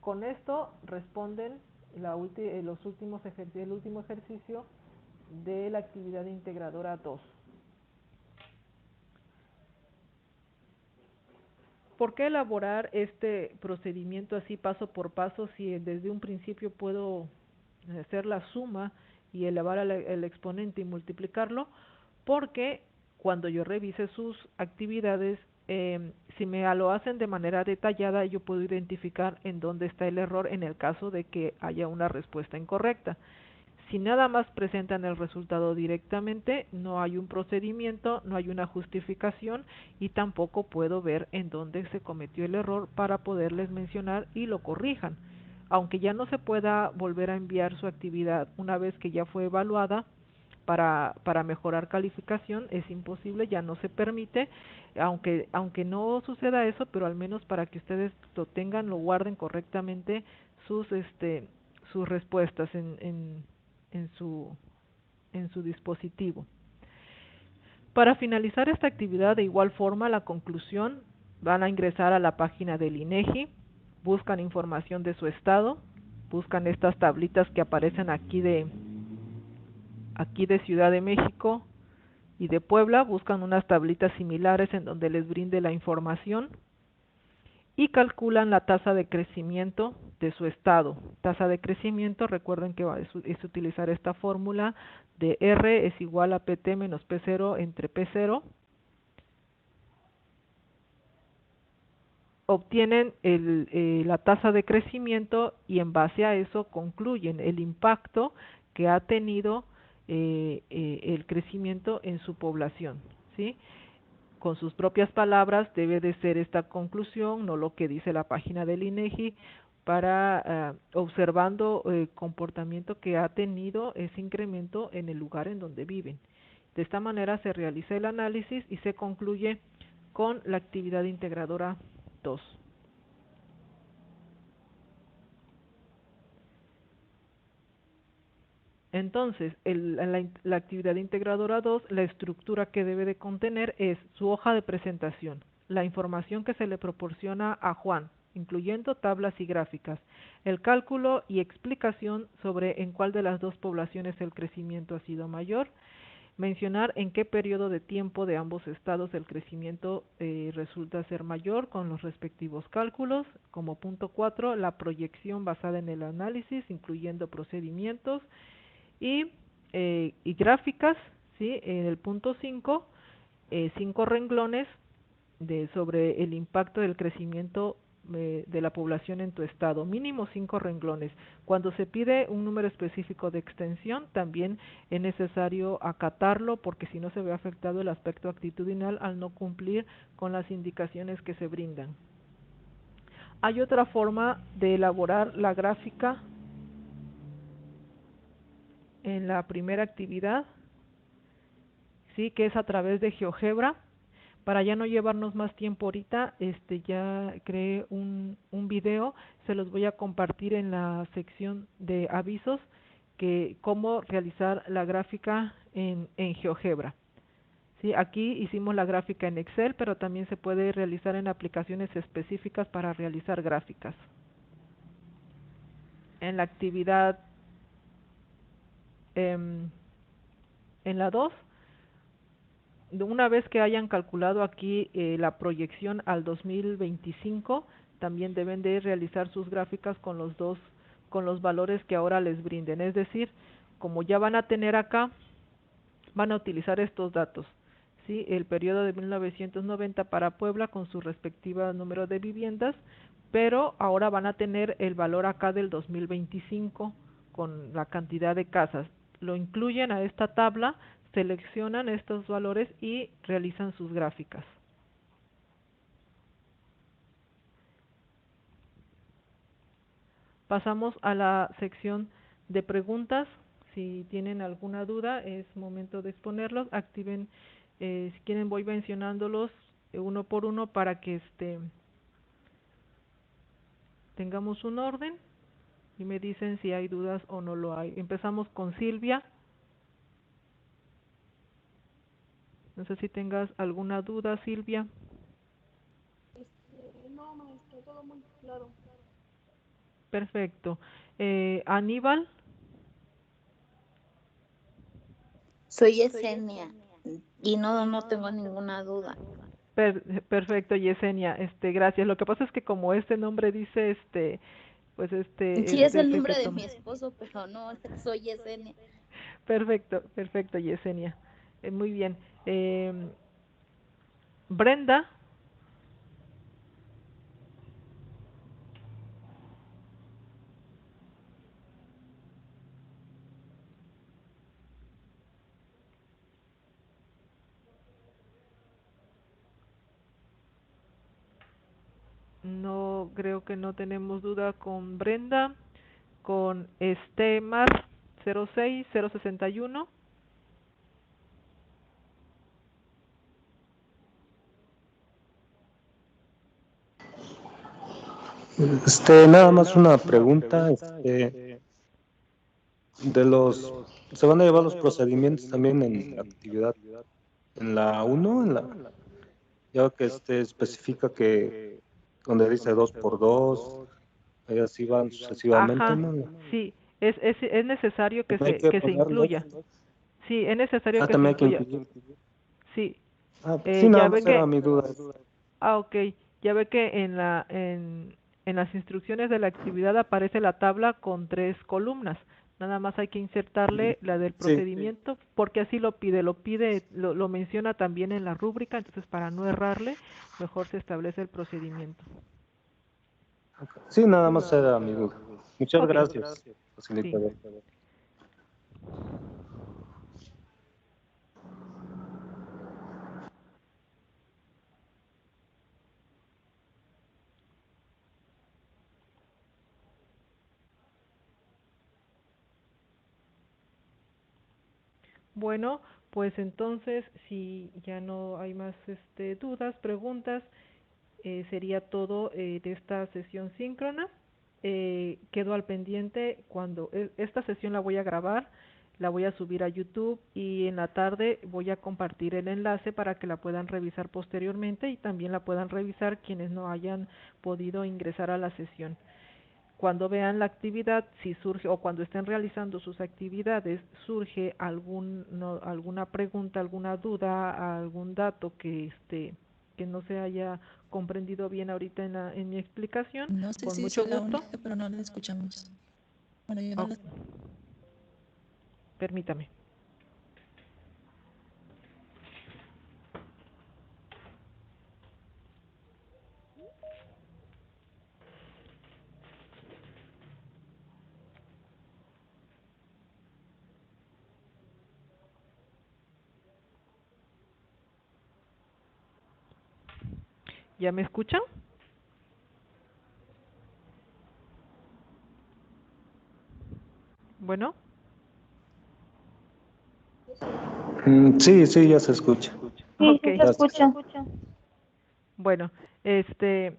A: Con esto responden el último ejercicio de la actividad integradora 2. ¿Por qué elaborar este procedimiento así paso por paso si desde un principio puedo hacer la suma y elevar el exponente y multiplicarlo? Porque cuando yo revise sus actividades, si me lo hacen de manera detallada, yo puedo identificar en dónde está el error en el caso de que haya una respuesta incorrecta. Si nada más presentan el resultado directamente, no hay un procedimiento, no hay una justificación y tampoco puedo ver en dónde se cometió el error para poderles mencionar y lo corrijan. Aunque ya no se pueda volver a enviar su actividad una vez que ya fue evaluada para mejorar calificación, es imposible, ya no se permite, aunque no suceda eso, pero al menos para que ustedes lo tengan, lo guarden correctamente sus sus respuestas en su, en su dispositivo. Para finalizar esta actividad, de igual forma, la conclusión, van a ingresar a la página del INEGI, buscan información de su estado, buscan estas tablitas que aparecen aquí de Ciudad de México y de Puebla, buscan unas tablitas similares en donde les brinde la información y calculan la tasa de crecimiento de su estado. Tasa de crecimiento, recuerden que es utilizar esta fórmula de R es igual a PT menos P0 entre P0. Obtienen la tasa de crecimiento y en base a eso concluyen el impacto que ha tenido el crecimiento en su población, ¿sí? Con sus propias palabras debe de ser esta conclusión, no lo que dice la página del INEGI, para observando el comportamiento que ha tenido ese incremento en el lugar en donde viven. De esta manera se realiza el análisis y se concluye con la actividad integradora 2. Entonces, la actividad integradora 2, la estructura que debe de contener es su hoja de presentación, la información que se le proporciona a Juan, incluyendo tablas y gráficas, el cálculo y explicación sobre en cuál de las dos poblaciones el crecimiento ha sido mayor, mencionar en qué periodo de tiempo de ambos estados el crecimiento resulta ser mayor con los respectivos cálculos. Como punto 4, la proyección basada en el análisis, incluyendo procedimientos y gráficas, ¿sí? En el punto 5, 5 renglones sobre el impacto del crecimiento de la población en tu estado, mínimo 5 renglones. Cuando se pide un número específico de extensión, también es necesario acatarlo porque si no se ve afectado el aspecto actitudinal al no cumplir con las indicaciones que se brindan. Hay otra forma de elaborar la gráfica en la primera actividad, sí, que es a través de GeoGebra. Para ya no llevarnos más tiempo ahorita, ya creé un video, se los voy a compartir en la sección de avisos, que cómo realizar la gráfica en GeoGebra. Sí, aquí hicimos la gráfica en Excel, pero también se puede realizar en aplicaciones específicas para realizar gráficas. En la actividad, en la 2, una vez que hayan calculado aquí la proyección al 2025, también deben de realizar sus gráficas con los valores que ahora les brinden. Es decir, como ya van a tener acá, van a utilizar estos datos. ¿Sí? El periodo de 1990 para Puebla con su respectiva número de viviendas, pero ahora van a tener el valor acá del 2025 con la cantidad de casas. Lo incluyen a esta tabla, seleccionan estos valores y realizan sus gráficas. Pasamos a la sección de preguntas. Si tienen alguna duda, es momento de exponerlos. Activen, si quieren voy mencionándolos uno por uno para que tengamos un orden y me dicen si hay dudas o no lo hay. Empezamos con Silvia. No sé si tengas alguna duda, Silvia.
B: No, maestra, todo muy claro.
A: Perfecto. Aníbal.
C: Soy Esenia y no tengo ninguna duda.
A: Perfecto, Yesenia, gracias. Lo que pasa es que como este nombre dice, pues
B: Sí, es el
A: se
B: nombre de
A: tomó.
B: mi esposo, pero no, soy Yesenia.
A: Perfecto, perfecto, Yesenia. Muy bien. Brenda, no creo que no tenemos duda con Brenda, con Mar 06061.
C: Nada más una pregunta, de los, ¿se van a llevar los procedimientos también en la actividad, en la uno, ya que especifica que donde dice 2 por 2, y así van sucesivamente,
A: Ajá,
C: ¿no?
A: sí, es necesario
C: También hay que
A: que se
C: ponerlo.
A: incluya. Sí, es necesario
C: Ah,
A: que se
C: también hay que
A: incluya.
C: incluir.
A: Sí,
C: Ah, sí, nada
A: ya ve
C: más era
A: que,
C: mi duda.
A: ok, ya ve que en las instrucciones de la actividad aparece la tabla con 3 columnas. Nada más hay que insertarle la del
C: Sí,
A: procedimiento, porque así lo menciona también en la rúbrica, entonces para no errarle, mejor se establece el procedimiento.
C: sí, nada más era mi duda. Muchas
A: Ok,
C: gracias,
A: sí.
C: facilitador.
A: Bueno, pues entonces, si ya no hay más dudas, preguntas, sería todo de esta sesión síncrona. Quedo al pendiente cuando esta sesión la voy a grabar, la voy a subir a YouTube y en la tarde voy a compartir el enlace para que la puedan revisar posteriormente y también la puedan revisar quienes no hayan podido ingresar a la sesión. Cuando vean la actividad, si surge o cuando estén realizando sus actividades, surge alguna pregunta, alguna duda, algún dato que no se haya comprendido bien ahorita en mi explicación,
D: No sé
A: con
D: si
A: mucho
D: soy la
A: gusto.
D: única, pero no la escuchamos. Bueno, yo no
A: Oh,
D: la...
A: permítame. ¿Ya me escuchan? Bueno,
C: Sí, sí, ya se escucha.
B: Sí,
A: ok.
B: sí se
C: Gracias.
B: escucha.
A: Bueno, este,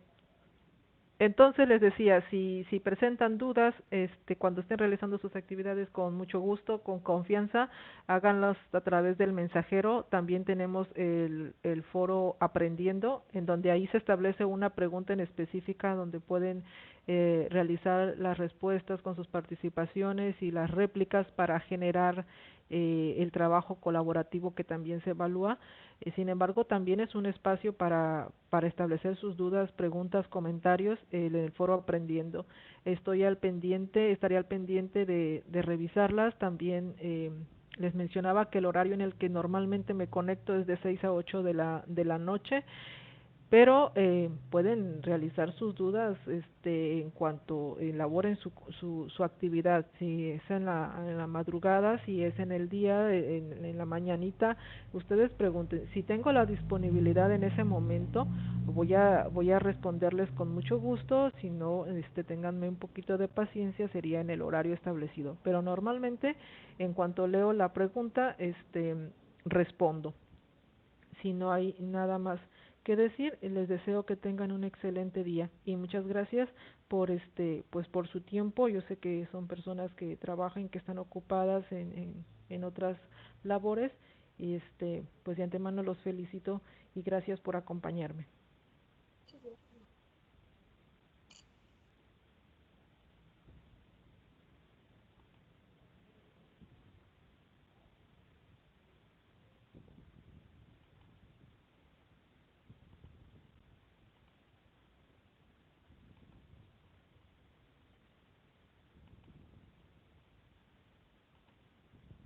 A: entonces les decía, si presentan dudas, cuando estén realizando sus actividades con mucho gusto, con confianza, háganlas a través del mensajero. También tenemos el foro Aprendiendo, en donde ahí se establece una pregunta en específica donde pueden realizar las respuestas con sus participaciones y las réplicas para generar el trabajo colaborativo que también se evalúa. Sin embargo, también es un espacio para establecer sus dudas, preguntas, comentarios en el foro Aprendiendo. Estaré al pendiente de revisarlas. También les mencionaba que el horario en el que normalmente me conecto es de 6 a 8 de la noche, pero pueden realizar sus dudas en cuanto elaboren su actividad, si es en la madrugada, si es en el día, en la mañanita, ustedes pregunten. Si tengo la disponibilidad en ese momento, voy a responderles con mucho gusto. Si no, ténganme un poquito de paciencia, sería en el horario establecido, pero normalmente en cuanto leo la pregunta, respondo. Si no hay nada más que decir, les deseo que tengan un excelente día y muchas gracias por pues por su tiempo. Yo sé que son personas que trabajan, que están ocupadas en otras labores y pues de antemano los felicito y gracias por acompañarme.